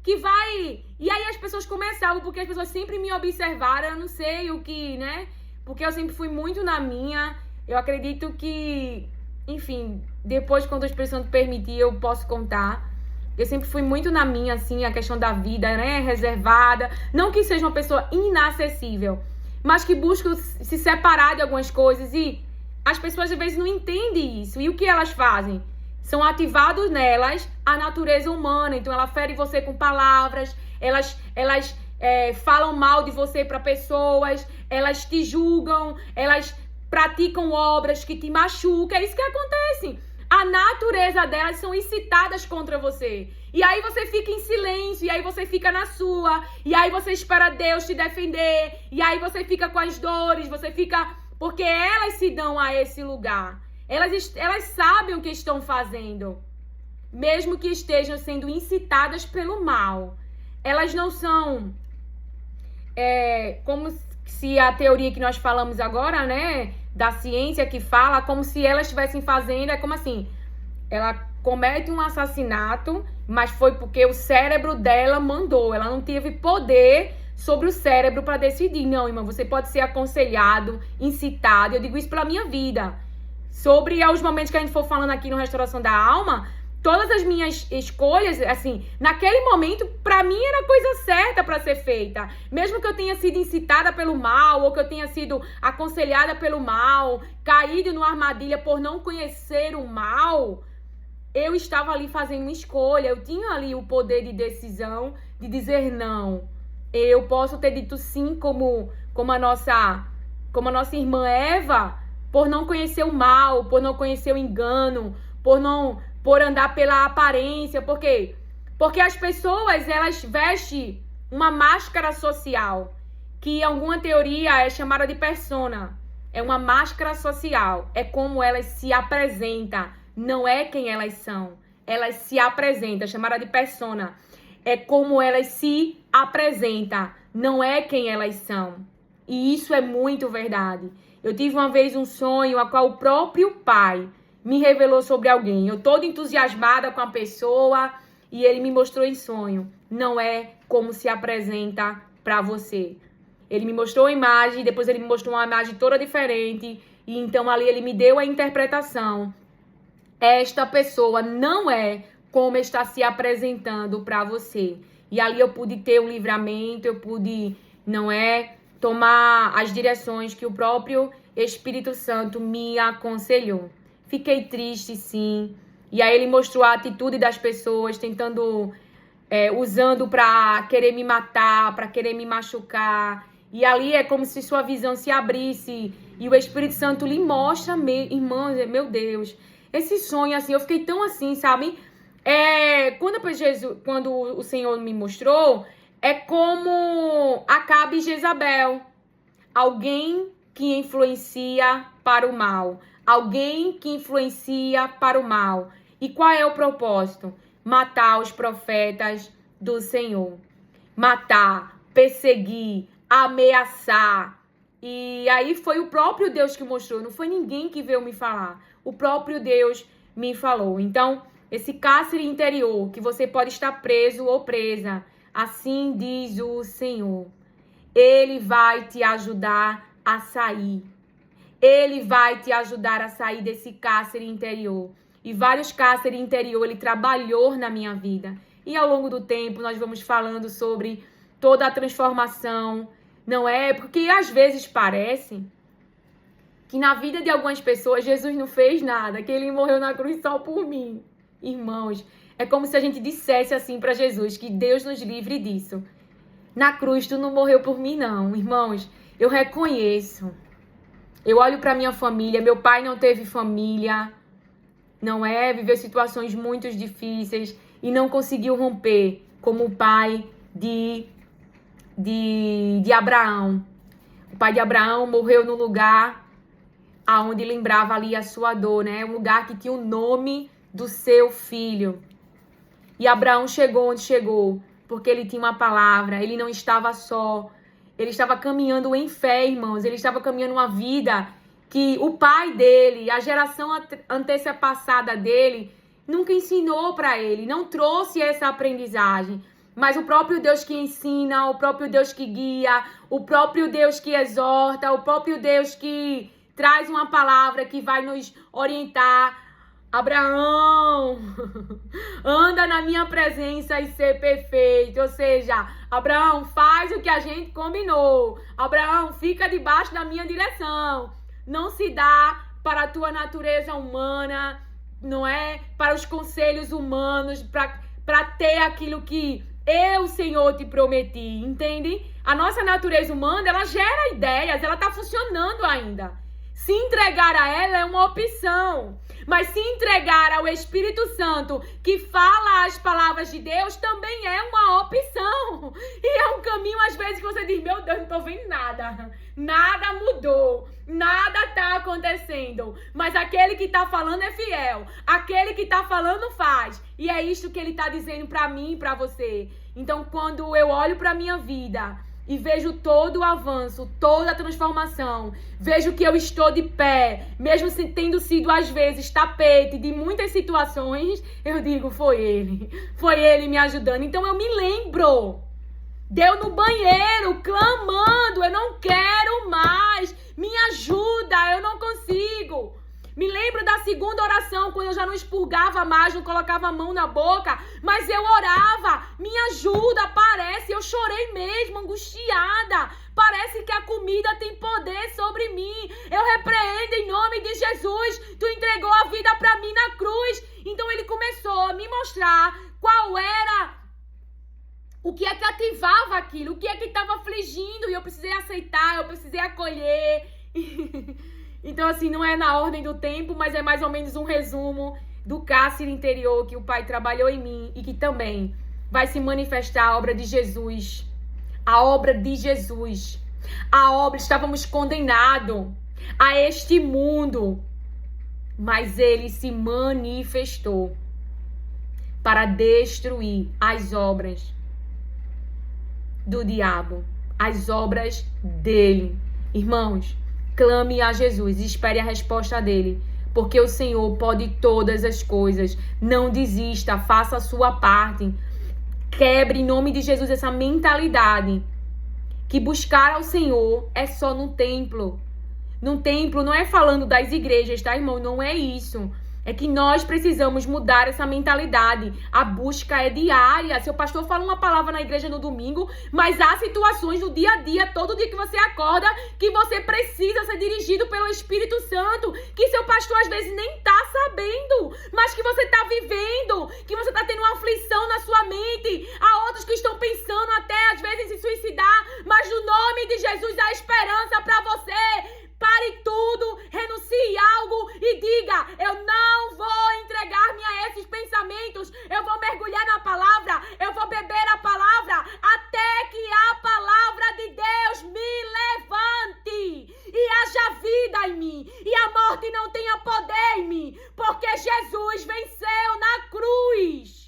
Que vai... E aí as pessoas começavam, porque as pessoas sempre me observaram, eu não sei o que, né? Porque eu sempre fui muito na minha. Eu acredito que, enfim, depois quando o Espírito Santo permitir, eu posso contar. Eu sempre fui muito na minha, assim, a questão da vida, né? Reservada. Não que seja uma pessoa inacessível, mas que busca se separar de algumas coisas. E as pessoas às vezes não entendem isso. E o que elas fazem? São ativados nelas a natureza humana. Então, ela fere você com palavras, elas falam mal de você para pessoas, elas te julgam, elas praticam obras que te machucam. É isso que acontece. A natureza delas são incitadas contra você. E aí você fica em silêncio, e aí você fica na sua, e aí você espera Deus te defender, e aí você fica com as dores, você fica... Porque elas se dão a esse lugar. Elas sabem o que estão fazendo, mesmo que estejam sendo incitadas pelo mal. Elas não são como se a teoria que nós falamos agora, né, da ciência que fala, como se elas estivessem fazendo, é como assim, ela comete um assassinato, mas foi porque o cérebro dela mandou, ela não teve poder sobre o cérebro para decidir. Não, irmã, você pode ser aconselhado, incitado, eu digo isso pela minha vida. Sobre os momentos que a gente for falando aqui no Restauração da Alma, todas as minhas escolhas, assim, naquele momento, pra mim era a coisa certa pra ser feita. Mesmo que eu tenha sido incitada pelo mal, ou que eu tenha sido aconselhada pelo mal, caído numa armadilha por não conhecer o mal, eu estava ali fazendo uma escolha. Eu tinha ali o poder de decisão, de dizer não. Eu posso ter dito sim, como a nossa irmã Eva, por não conhecer o mal, por não conhecer o engano, por andar pela aparência. Por quê? Porque as pessoas, elas vestem uma máscara social, que em alguma teoria é chamada de persona. É uma máscara social. É como elas se apresentam. Não é quem elas são. Elas se apresentam, chamada de persona. É como elas se apresentam. Não é quem elas são. E isso é muito verdade. Eu tive uma vez um sonho a qual o próprio Pai me revelou sobre alguém. Eu toda entusiasmada com a pessoa e ele me mostrou em sonho. Não é como se apresenta para você. Ele me mostrou a imagem, depois ele me mostrou uma imagem toda diferente. E então ali ele me deu a interpretação. Esta pessoa não é como está se apresentando para você. E ali eu pude ter um livramento, eu pude, tomar as direções que o próprio Espírito Santo me aconselhou. Fiquei triste, sim. E aí ele mostrou a atitude das pessoas, tentando, usando para querer me matar, para querer me machucar. E ali é como se sua visão se abrisse e o Espírito Santo lhe mostra, irmãos, meu Deus, esse sonho, assim, eu fiquei tão assim, sabe? Quando o Senhor me mostrou, é como Acabe e Jezabel. Alguém que influencia para o mal. Alguém que influencia para o mal. E qual é o propósito? Matar os profetas do Senhor. Matar, perseguir, ameaçar. E aí foi o próprio Deus que mostrou. Não foi ninguém que veio me falar. O próprio Deus me falou. Então, esse cárcere interior, que você pode estar preso ou presa, assim diz o Senhor. Ele vai te ajudar a sair. Ele vai te ajudar a sair desse cárcere interior. E vários cárceres interior ele trabalhou na minha vida. E ao longo do tempo nós vamos falando sobre toda a transformação, não é? Porque às vezes parece que na vida de algumas pessoas Jesus não fez nada, que ele morreu na cruz só por mim. Irmãos, é como se a gente dissesse assim para Jesus, que Deus nos livre disso. Na cruz tu não morreu por mim não, irmãos. Eu reconheço. Eu olho para minha família, meu pai não teve família, não é? Viveu situações muito difíceis e não conseguiu romper como o pai de Abraão. O pai de Abraão morreu no lugar aonde lembrava ali a sua dor, né? Um lugar que tinha o nome do seu filho. E Abraão chegou onde chegou, porque ele tinha uma palavra, ele não estava só. Ele estava caminhando em fé, irmãos. Ele estava caminhando uma vida que o pai dele, a geração antepassada dele, nunca ensinou para ele, não trouxe essa aprendizagem. Mas o próprio Deus que ensina, o próprio Deus que guia, o próprio Deus que exorta, o próprio Deus que traz uma palavra que vai nos orientar. Abraão, anda na minha presença e ser perfeito. Ou seja, Abraão, faz o que a gente combinou. Abraão, fica debaixo da minha direção. Não se dá para a tua natureza humana, não é? Para os conselhos humanos, para ter aquilo que eu, Senhor, te prometi, entende? A nossa natureza humana, ela gera ideias, ela está funcionando ainda. Se entregar a ela é uma opção. Mas se entregar ao Espírito Santo, que fala as palavras de Deus, também é uma opção. E é um caminho, às vezes, que você diz, meu Deus, não estou vendo nada. Nada mudou. Nada está acontecendo. Mas aquele que está falando é fiel. Aquele que está falando faz. E é isto que ele está dizendo para mim e para você. Então, quando eu olho para a minha vida e vejo todo o avanço, toda a transformação, vejo que eu estou de pé, mesmo tendo sido, às vezes, tapete de muitas situações, eu digo, foi ele me ajudando. Então eu me lembro, deu no banheiro, clamando, eu não quero mais, me ajuda, eu não consigo. Me lembro da segunda oração, quando eu já não expurgava mais, não colocava a mão na boca, mas eu orava, me ajuda, parece, eu chorei mesmo, angustiada, parece que a comida tem poder sobre mim, eu repreendo em nome de Jesus, tu entregou a vida para mim na cruz. Então ele começou a me mostrar qual era, o que é que ativava aquilo, o que é que estava afligindo, e eu precisei aceitar, eu precisei acolher. Então, assim, não é na ordem do tempo, mas é mais ou menos um resumo do cárcere interior que o Pai trabalhou em mim e que também vai se manifestar a obra de Jesus. A obra de Jesus. A obra, estávamos condenados a este mundo, mas ele se manifestou para destruir as obras do diabo, as obras dele. Irmãos, clame a Jesus e espere a resposta dele, porque o Senhor pode todas as coisas. Não desista, faça a sua parte. Quebre, em nome de Jesus, essa mentalidade que buscar ao Senhor é só no templo. No templo não é falando das igrejas, tá, irmão? Não é isso. É que nós precisamos mudar essa mentalidade. A busca é diária. Seu pastor fala uma palavra na igreja no domingo, mas há situações no dia a dia, todo dia que você acorda, que você precisa ser dirigido pelo Espírito Santo, que seu pastor às vezes nem tá sabendo, mas que você tá vivendo, que você tá tendo uma aflição na sua mente. Há outros que estão pensando até às vezes em se suicidar, mas no nome de Jesus há esperança para você. Pare tudo, renuncie algo e diga: eu não vou entregar-me a esses pensamentos, eu vou mergulhar na palavra, eu vou beber a palavra, até que a palavra de Deus me levante e haja vida em mim, e a morte não tenha poder em mim, porque Jesus venceu na cruz.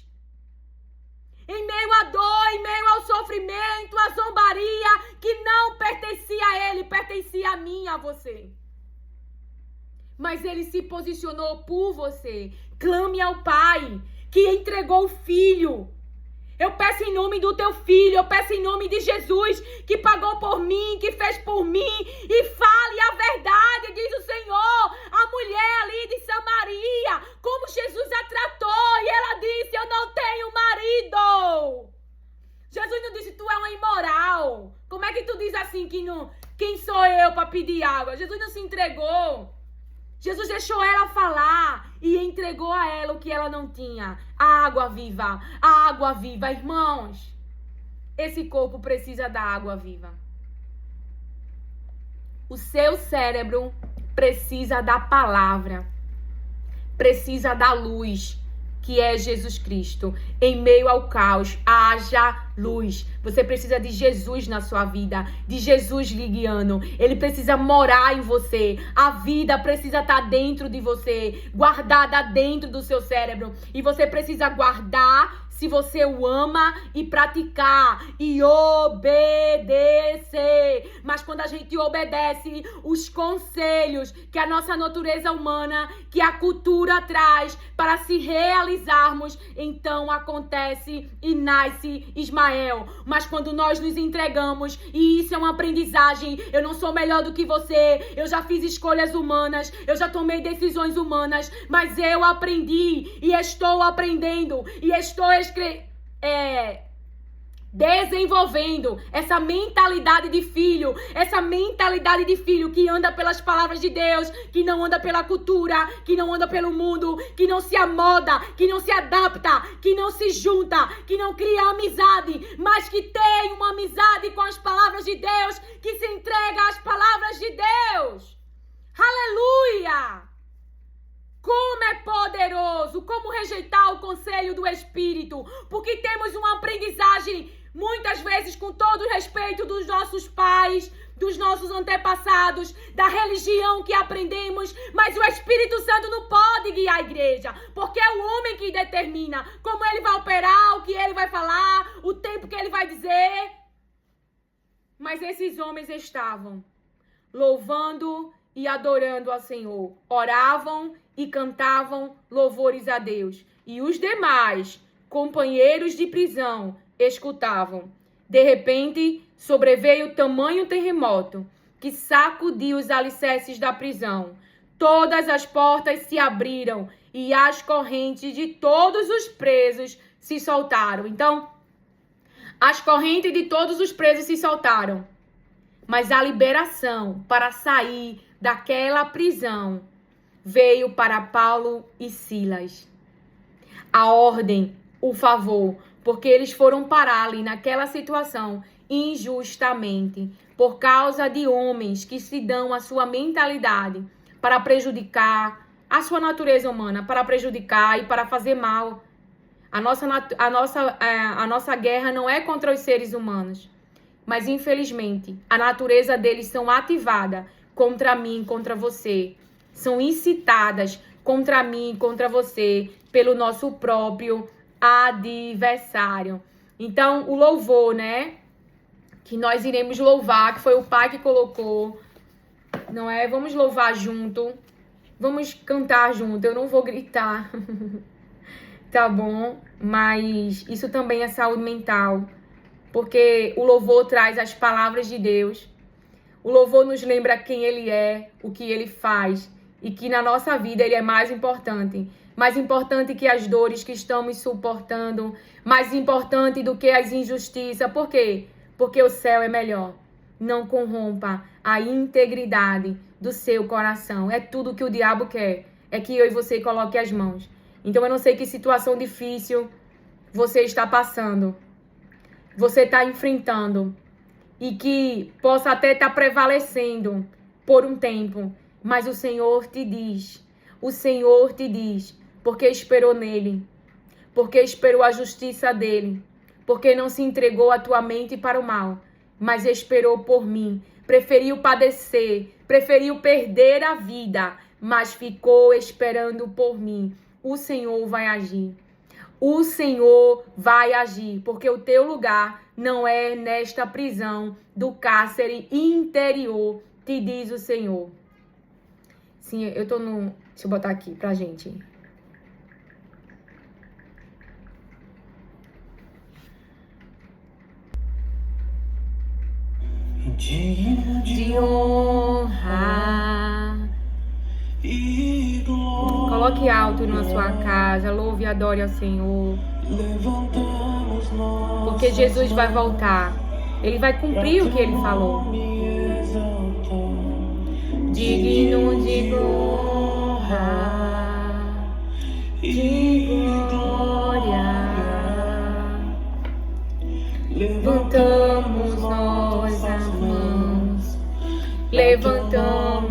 Em meio à dor, em meio ao sofrimento, à zombaria, que não pertencia a ele, pertencia a mim, a você. Mas ele se posicionou por você. Clame ao Pai, que entregou o Filho. Eu peço em nome do teu Filho, eu peço em nome de Jesus, que pagou por mim, que fez por mim, e fale a verdade, diz o Senhor. A mulher ali de Samaria, como Jesus a tratou, e ela disse: eu não tenho marido. Jesus não disse: tu é uma imoral. Como é que tu diz assim que não? Quem sou eu para pedir água? Jesus não se entregou. Jesus deixou ela falar e entregou a ela o que ela não tinha. A água viva. A água viva. Irmãos, esse corpo precisa da água viva. O seu cérebro precisa da palavra. Precisa da luz, que é Jesus Cristo. Em meio ao caos, haja luz. Você precisa de Jesus na sua vida, de Jesus lhe guiando. Ele precisa morar em você. A vida precisa estar dentro de você, guardada dentro do seu cérebro. E você precisa guardar, se você o ama, e praticar e obedecer. Mas quando a gente obedece os conselhos que a nossa natureza humana, que a cultura traz para se realizarmos, então acontece e nasce Ismael. Mas quando nós nos entregamos, e isso é uma aprendizagem, eu não sou melhor do que você, eu já fiz escolhas humanas, eu já tomei decisões humanas, mas eu aprendi e estou aprendendo e estou desenvolvendo essa mentalidade de filho, que anda pelas palavras de Deus, que não anda pela cultura, que não anda pelo mundo, que não se amoda, que não se adapta, que não se junta, que não cria amizade, mas que tem uma amizade com as palavras de Deus, que se entrega às palavras de Deus. Aleluia! Como é poderoso, como rejeitar o conselho do Espírito, porque temos uma aprendizagem, muitas vezes com todo o respeito dos nossos pais, dos nossos antepassados, da religião que aprendemos, mas o Espírito Santo não pode guiar a igreja, porque é o homem que determina como ele vai operar, o que ele vai falar, o tempo que ele vai dizer. Mas esses homens estavam louvando e adorando ao Senhor, oravam e cantavam louvores a Deus. E os demais companheiros de prisão escutavam. De repente, sobreveio tamanho terremoto que sacudiu os alicerces da prisão. Todas as portas se abriram e as correntes de todos os presos se soltaram. Então, as correntes de todos os presos se soltaram. Mas a liberação para sair daquela prisão veio para Paulo e Silas. A ordem, o favor, porque eles foram parar ali naquela situação injustamente, por causa de homens que se dão a sua mentalidade para prejudicar a sua natureza humana, para prejudicar e para fazer mal. A nossa guerra não é contra os seres humanos, mas infelizmente a natureza deles são ativada contra mim, contra você. São incitadas contra mim, contra você, pelo nosso próprio adversário. Então, o louvor, né? Que nós iremos louvar, que foi o Pai que colocou, não é? Vamos louvar junto. Vamos cantar junto, eu não vou gritar, tá bom? Mas isso também é saúde mental, porque o louvor traz as palavras de Deus. O louvor nos lembra quem Ele é, o que Ele faz, e que na nossa vida Ele é mais importante que as dores que estamos suportando, mais importante do que as injustiças. Por quê? Porque o céu é melhor. Não corrompa a integridade do seu coração. É tudo que o diabo quer. É que eu e você coloque as mãos. Então eu não sei que situação difícil você está passando. Você está enfrentando. E que possa até estar prevalecendo por um tempo. Mas o Senhor te diz. Porque esperou nele. Porque esperou a justiça dele. Porque não se entregou a tua mente para o mal. Mas esperou por mim. Preferiu padecer. Preferiu perder a vida. Mas ficou esperando por mim. O Senhor vai agir. O Senhor vai agir. Porque o teu lugar não é nesta prisão do cárcere interior. Te diz o Senhor. Sim, eu tô no... Deixa eu botar aqui pra gente. Digno de honra e glória. Coloque alto na sua casa, louve e adore ao Senhor. Porque Jesus vai voltar. Ele vai cumprir o que ele falou. Digno de honra, de glória. Levantamos nós as mãos, levantamos,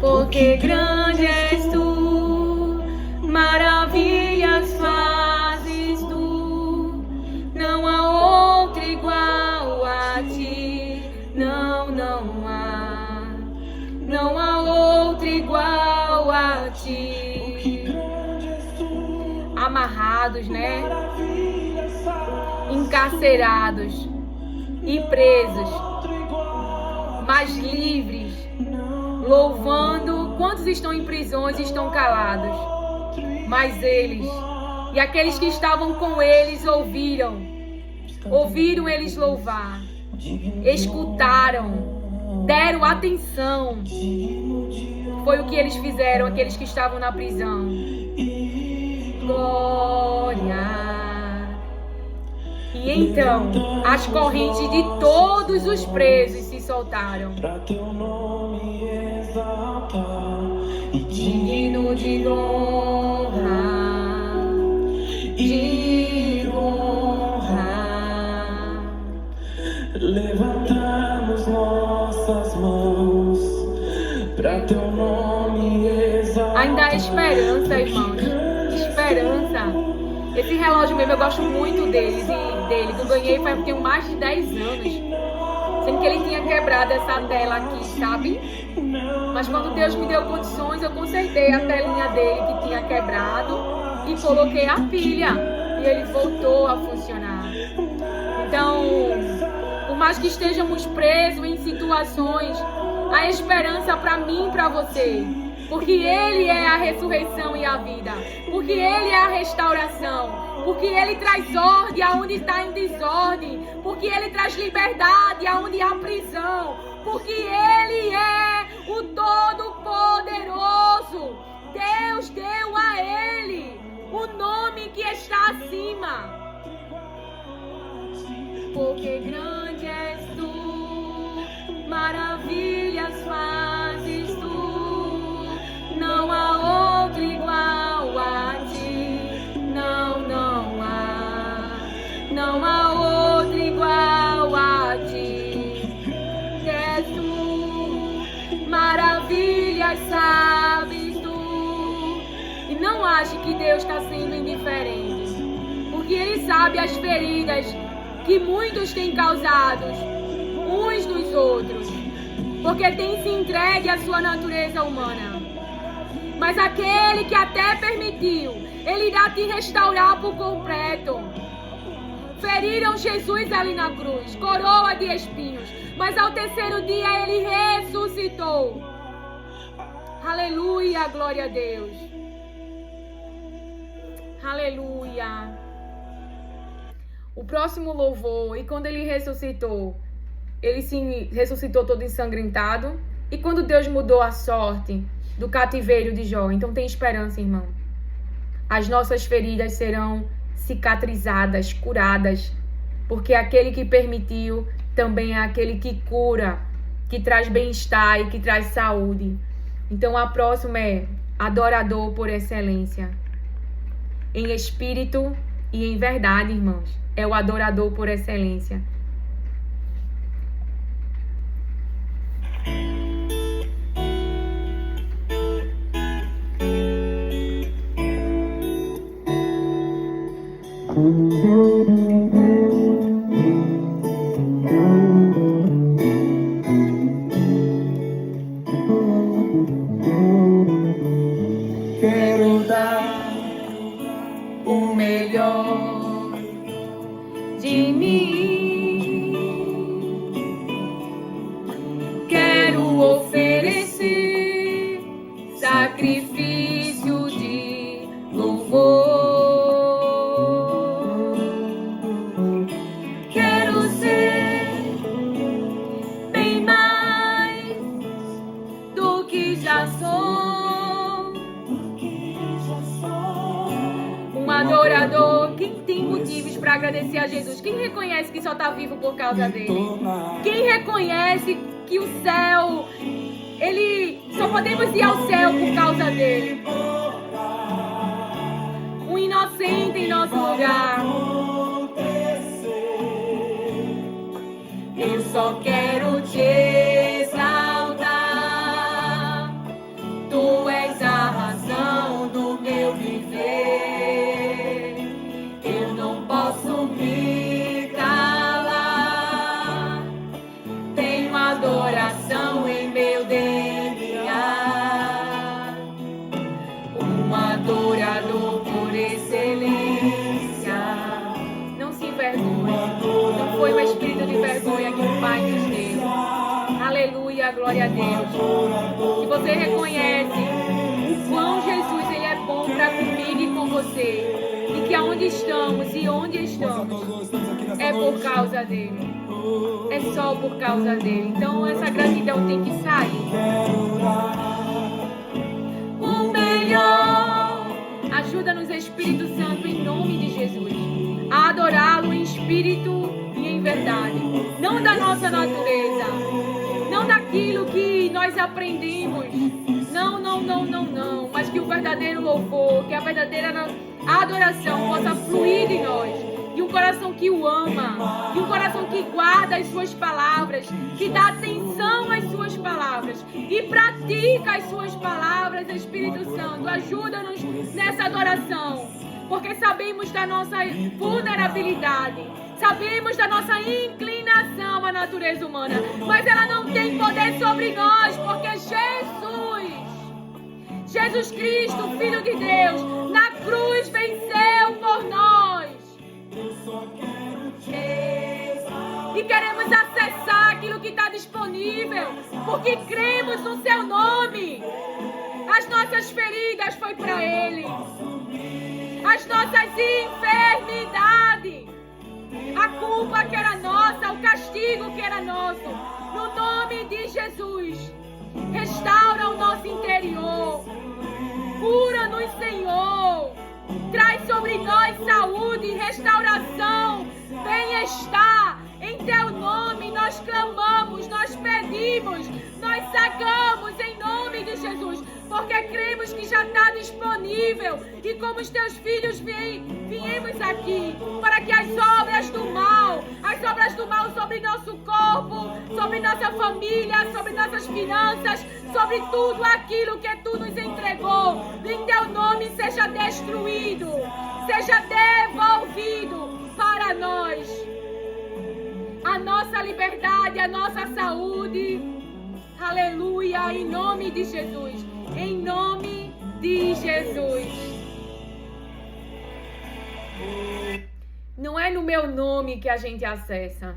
porque grande és tu, maravilhas fazes tu, não há outro igual a ti, não há outro igual a ti. Amarrados, né? Encarcerados e presos, mas livres, louvando. Quantos estão em prisões e estão calados? Mas eles e aqueles que estavam com eles ouviram eles louvar, escutaram, deram atenção. Foi o que eles fizeram, aqueles que estavam na prisão. Glória. E então, as correntes de todos os presos se soltaram. Digno de honra, levantamos nossas mãos para teu nome exaltar. Ainda há esperança, irmãos. Esperança. Esse relógio mesmo, eu gosto muito dele. Eu ganhei tem mais de 10 anos. Sendo que ele tinha quebrado essa tela aqui, sabe? Mas quando Deus me deu condições, eu consertei a telinha dele que tinha quebrado e coloquei a pilha. E ele voltou a funcionar. Então, por mais que estejamos presos em situações, há esperança para mim e para você. Porque Ele é a ressurreição e a vida. Porque Ele é a restauração. Porque Ele traz ordem aonde está em desordem. Porque Ele traz liberdade aonde há prisão. Porque Ele é o Todo-Poderoso. Deus deu a Ele o nome que está acima. Porque grande és tu, maravilhas fazes tu. Não há outro igual a ti, não há outro igual a ti. És tu, maravilhas sabes tu. E não ache que Deus está sendo indiferente, porque Ele sabe as feridas que muitos têm causados uns nos outros, porque tem se entregue à sua natureza humana. Mas aquele que até permitiu, Ele irá te restaurar por completo. Feriram Jesus ali na cruz, coroa de espinhos, mas ao terceiro dia Ele ressuscitou. Aleluia, glória a Deus. Aleluia. O próximo louvor, e quando ele ressuscitou, ele se ressuscitou todo ensanguentado. E quando Deus mudou a sorte do cativeiro de Jó, então tem esperança, irmão. As nossas feridas serão cicatrizadas, curadas, porque aquele que permitiu também é aquele que cura, que traz bem-estar e que traz saúde. Então a próxima é adorador por excelência. Em espírito e em verdade, irmãos. É o adorador por excelência. Quero dar o melhor de mim. Quero oferecer sacrifício de louvor. Quero ser bem mais do que já sou. Um adorador. Quem tem motivos para agradecer a Jesus? Quem reconhece que só está vivo por causa dele? Quem reconhece que o céu, só podemos ir ao céu por causa dele? Um inocente em nosso lugar. Eu só quero te exaltar. Tu és a razão do meu viver. Eu não posso me calar. Tenho adoração em meu DNA. Um adorador por excelência. Não se envergonhe. Não foi o espírito de vergonha que o Pai nos deu. Aleluia, glória a Deus. Que você reconhece o quão Jesus ele é bom para comigo e com você. E que aonde estamos e onde estamos é por causa dele. É só por causa dele. Então essa gratidão tem que sair. O melhor. Ajuda-nos, Espírito Santo, em nome de Jesus, a adorá-lo em espírito e em verdade. Não da nossa natureza. Não daquilo que nós aprendemos. Não. Mas que o verdadeiro louvor, que a verdadeira adoração possa fluir de nós. E um coração que o ama. E um coração que guarda as suas palavras. Que dá atenção às suas palavras. E pratica as suas palavras, Espírito Santo. Ajuda-nos nessa adoração. Porque sabemos da nossa vulnerabilidade. Sabemos da nossa inclinação à natureza humana. Mas ela não tem poder sobre nós. Porque Jesus Cristo, Filho de Deus, na cruz venceu por nós. E queremos acessar aquilo que está disponível. Porque cremos no seu nome. As nossas feridas foi para Ele. As nossas enfermidades. A culpa que era nossa, o castigo que era nosso. No nome de Jesus. Restaura o nosso interior. Cura-nos, Senhor. Traz sobre nós saúde, restauração, bem-estar. Em Teu nome nós clamamos, nós pedimos, nós sagamos em nome de Jesus. Porque cremos que já está disponível. E como os Teus filhos viemos aqui para que as obras do mal sobre nosso corpo, sobre nossa família, sobre nossas finanças, sobre tudo aquilo que Tu nos entregou, em Teu nome seja destruído, seja devolvido para nós. A nossa liberdade, a nossa saúde. Aleluia, em nome de Jesus. Em nome de Jesus. Não é no meu nome que a gente acessa.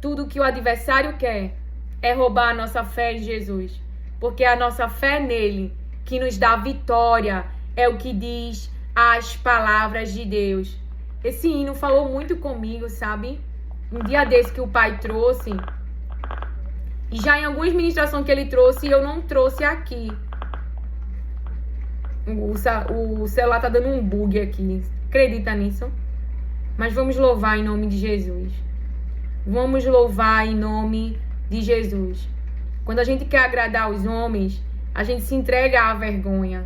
Tudo que o adversário quer é roubar a nossa fé em Jesus. porque a nossa fé nele que nos dá vitória, é o que diz as palavras de Deus. Esse hino falou muito comigo, sabe? Um dia desse que o pai trouxe, e já em algumas ministrações que ele trouxe, eu não trouxe aqui. O celular tá dando um bug aqui. Acredita nisso? Mas vamos louvar em nome de Jesus. Vamos louvar em nome de Jesus. Quando a gente quer agradar os homens, a gente se entrega à vergonha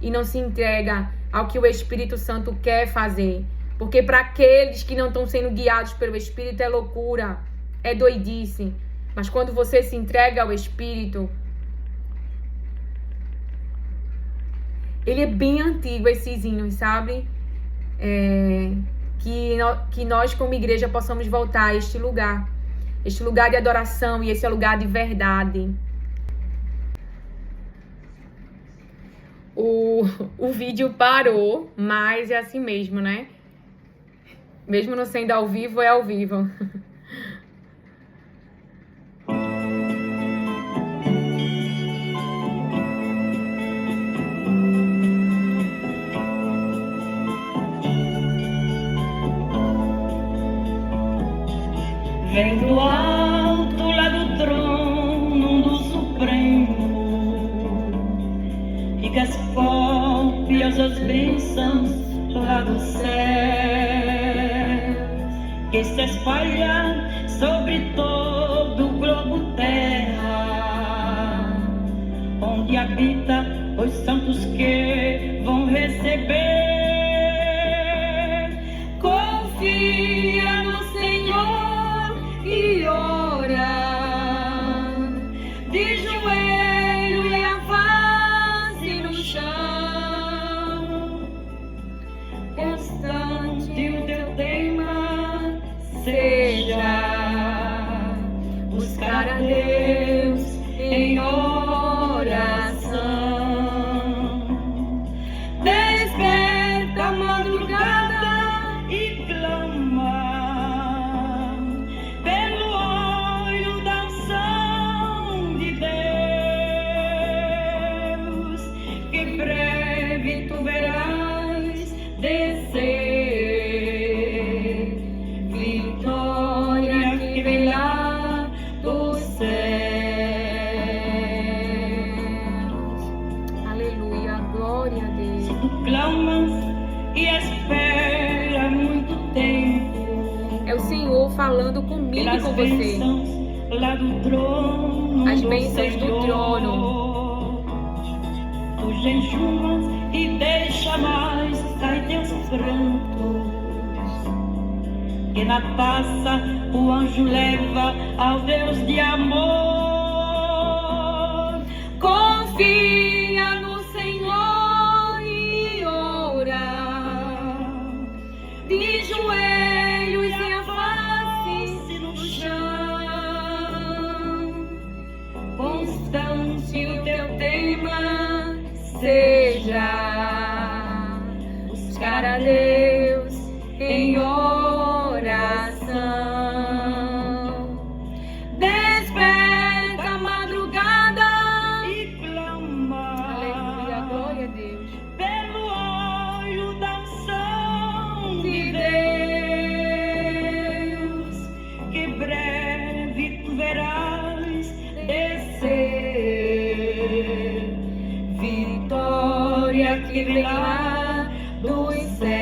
e não se entrega ao que o Espírito Santo quer fazer. Porque para aqueles que não estão sendo guiados pelo Espírito é loucura, é doidice. Mas quando você se entrega ao Espírito, ele é bem antigo, esses hinos, sabe? Que nós como igreja possamos voltar a este lugar de adoração, e esse é lugar de verdade. O vídeo parou, mas é assim mesmo, né? Mesmo não sendo ao vivo, é ao vivo. Vem do alto, lá do trono do Supremo, e que as copiosas bênçãos lá do céu, que se espalham sobre todo o globo terra, onde habita os santos que vão receber. Confia no Senhor e ora, de joelho e a face no chão. Constante o teu tema seja buscar a Deus em oração. Desperta a madrugada e clama pelo olho da ação de Deus, que breve tu verás descer vitória que vem lá do céu. Aleluia, glória a Deus. Tu clamas e espera muito tempo É o Senhor falando comigo e pelas com você. bênçãos lá do trono As do bênçãos do Senhor. trono. Tu jejuas e deixa mais cair teus prantos, que na taça o anjo leva ao Deus de amor. Confia no Senhor e ora, de joelhos e a face no chão. Constante o teu tema seja buscar a Deus em oração. Desperta a madrugada e clama. Aleluia, glória a Deus. Pelo olho da ação de Deus, que breve tu verás descer vitória que vem lá dos céus.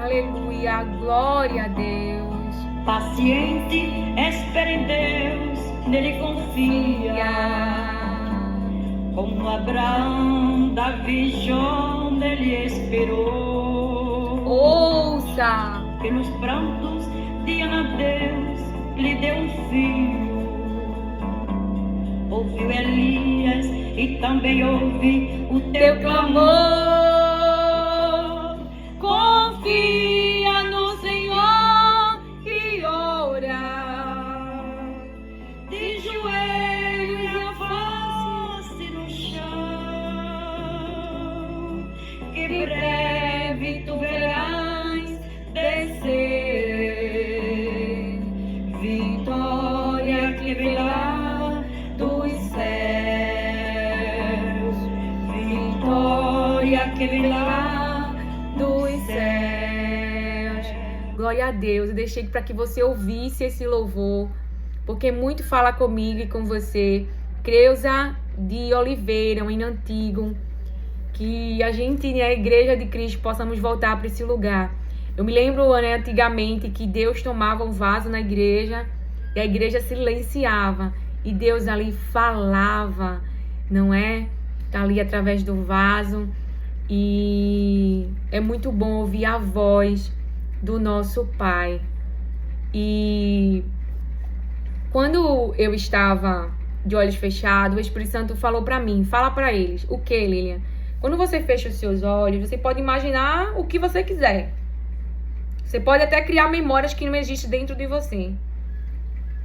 Aleluia, glória a Deus. Paciente, espera em Deus, nele confia. Como Abraão, Davi, Jó, nele esperou. Ouça. Pelos prantos de Ana, Deus lhe deu um filho. Ouviu Elias e também ouve o teu clamor. Confia no Senhor e ora, de joelhos e a face no chão, que breve tu verás descer vitória que vem lá e aquele lá dos céus. Glória a Deus. Eu deixei para que você ouvisse esse louvor, porque muito fala comigo e com você. Creuza de Oliveira, um hino antigo, que a gente, a Igreja de Cristo, possamos voltar para esse lugar. Eu me lembro, né, antigamente, que Deus tomava um vaso na igreja e a igreja silenciava e Deus ali falava, não é? Tá ali através do vaso, e é muito bom ouvir a voz do nosso Pai. E quando eu estava de olhos fechados, o Espírito Santo falou para mim, fala para eles. O que, Lilian? Quando você fecha os seus olhos, você pode imaginar o que você quiser. Você pode até criar memórias que não existem dentro de você.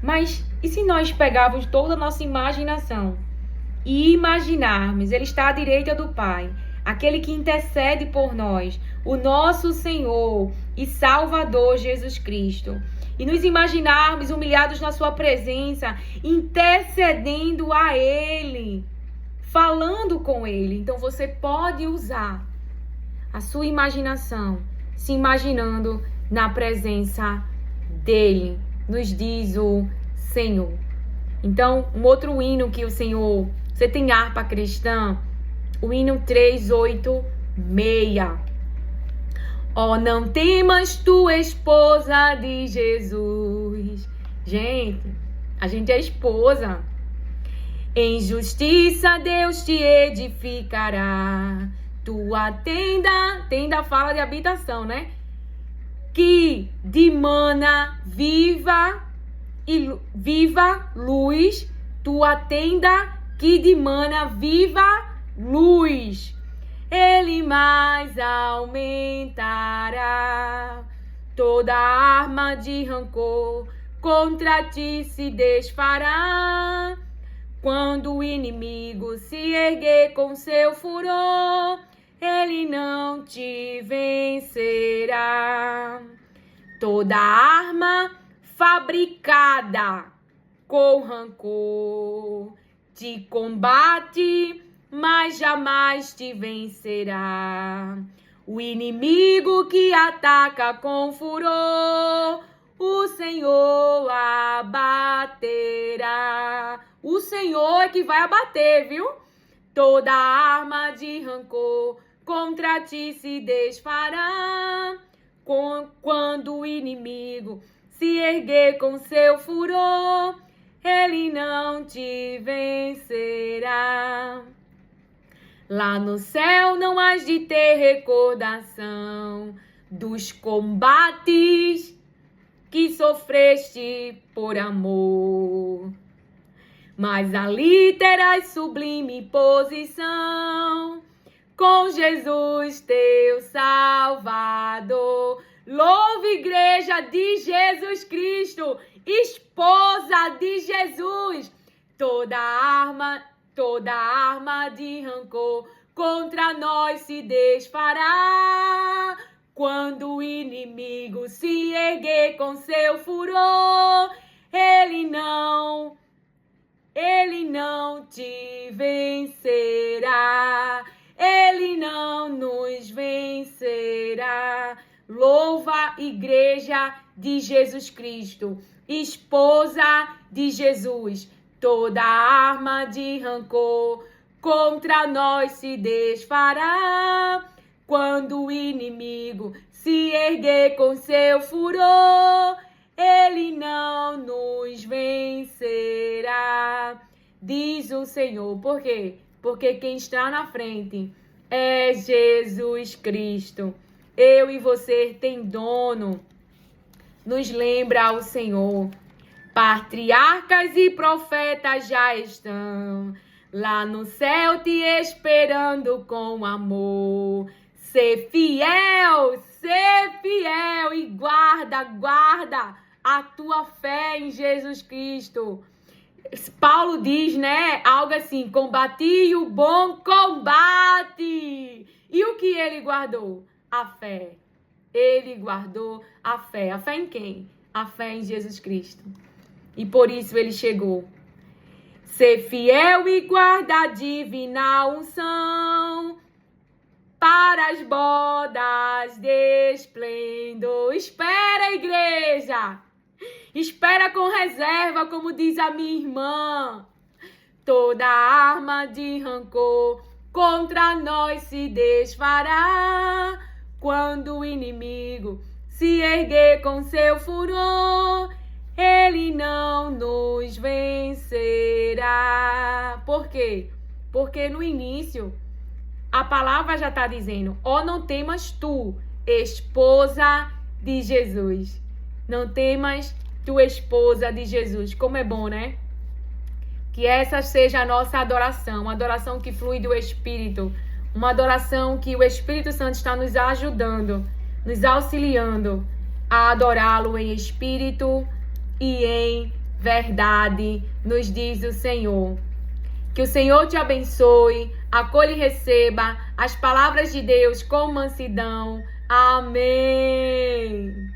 Mas e se nós pegarmos toda a nossa imaginação e imaginarmos, Ele está à direita do Pai, aquele que intercede por nós, o nosso Senhor e Salvador Jesus Cristo, e nos imaginarmos humilhados na sua presença, intercedendo a Ele, falando com Ele. Então você pode usar a sua imaginação, se imaginando na presença dEle, nos diz o Senhor. Então, um outro hino que o Senhor... Você tem harpa cristã? O hino 386. Ó, não temas, tu esposa de Jesus. Gente, a gente é esposa. Em justiça Deus te edificará. Tua tenda fala de habitação, né? Que dimana viva luz, tua tenda que dimana viva luz. Ele mais aumentará, toda arma de rancor contra ti se desfará. Quando o inimigo se erguer com seu furor, ele não te vencerá. Toda arma fabricada com rancor te combate, mas jamais te vencerá. O inimigo que ataca com furor, o Senhor abaterá. O Senhor é que vai abater, viu? Toda arma de rancor contra ti se desfará. Quando o inimigo se erguer com seu furor, ele não te vencerá. Lá no céu não hás de ter recordação dos combates que sofreste por amor, mas ali terás sublime posição com Jesus teu Salvador. Louve, igreja de Jesus Cristo, esposa de Jesus. Toda arma de rancor contra nós se desfará. Quando o inimigo se erguer com seu furor, ele não te vencerá. Ele não nos vencerá. Louva, igreja de Jesus Cristo, esposa de Jesus. Toda arma de rancor contra nós se desfará. Quando o inimigo se erguer com seu furor, ele não nos vencerá. Diz o Senhor. Por quê? Porque quem está na frente é Jesus Cristo. Eu e você tem dono. Nos lembra o Senhor. Patriarcas e profetas já estão lá no céu te esperando com amor. Ser fiel e guarda a tua fé em Jesus Cristo. Paulo diz, né, algo assim, combati o bom combate. E o que ele guardou? A fé. Ele guardou a fé. A fé em quem? A fé em Jesus Cristo. E por isso ele chegou. Ser fiel e guarda a divina unção. para as bodas de esplendor. Espera, igreja. Espera com reserva, como diz a minha irmã. Toda arma de rancor contra nós se desfará. Quando o inimigo se erguer com seu furor, ele não nos vencerá. Por quê? Porque no início a palavra já está dizendo: ó, não temas tu, esposa de Jesus. Não temas tu, esposa de Jesus. Como é bom, né? Que essa seja a nossa adoração, uma adoração que flui do Espírito, uma adoração que o Espírito Santo está nos ajudando, nos auxiliando a adorá-lo em espírito e em verdade, nos diz o Senhor. Que o Senhor te abençoe, acolha e receba as palavras de Deus com mansidão. Amém.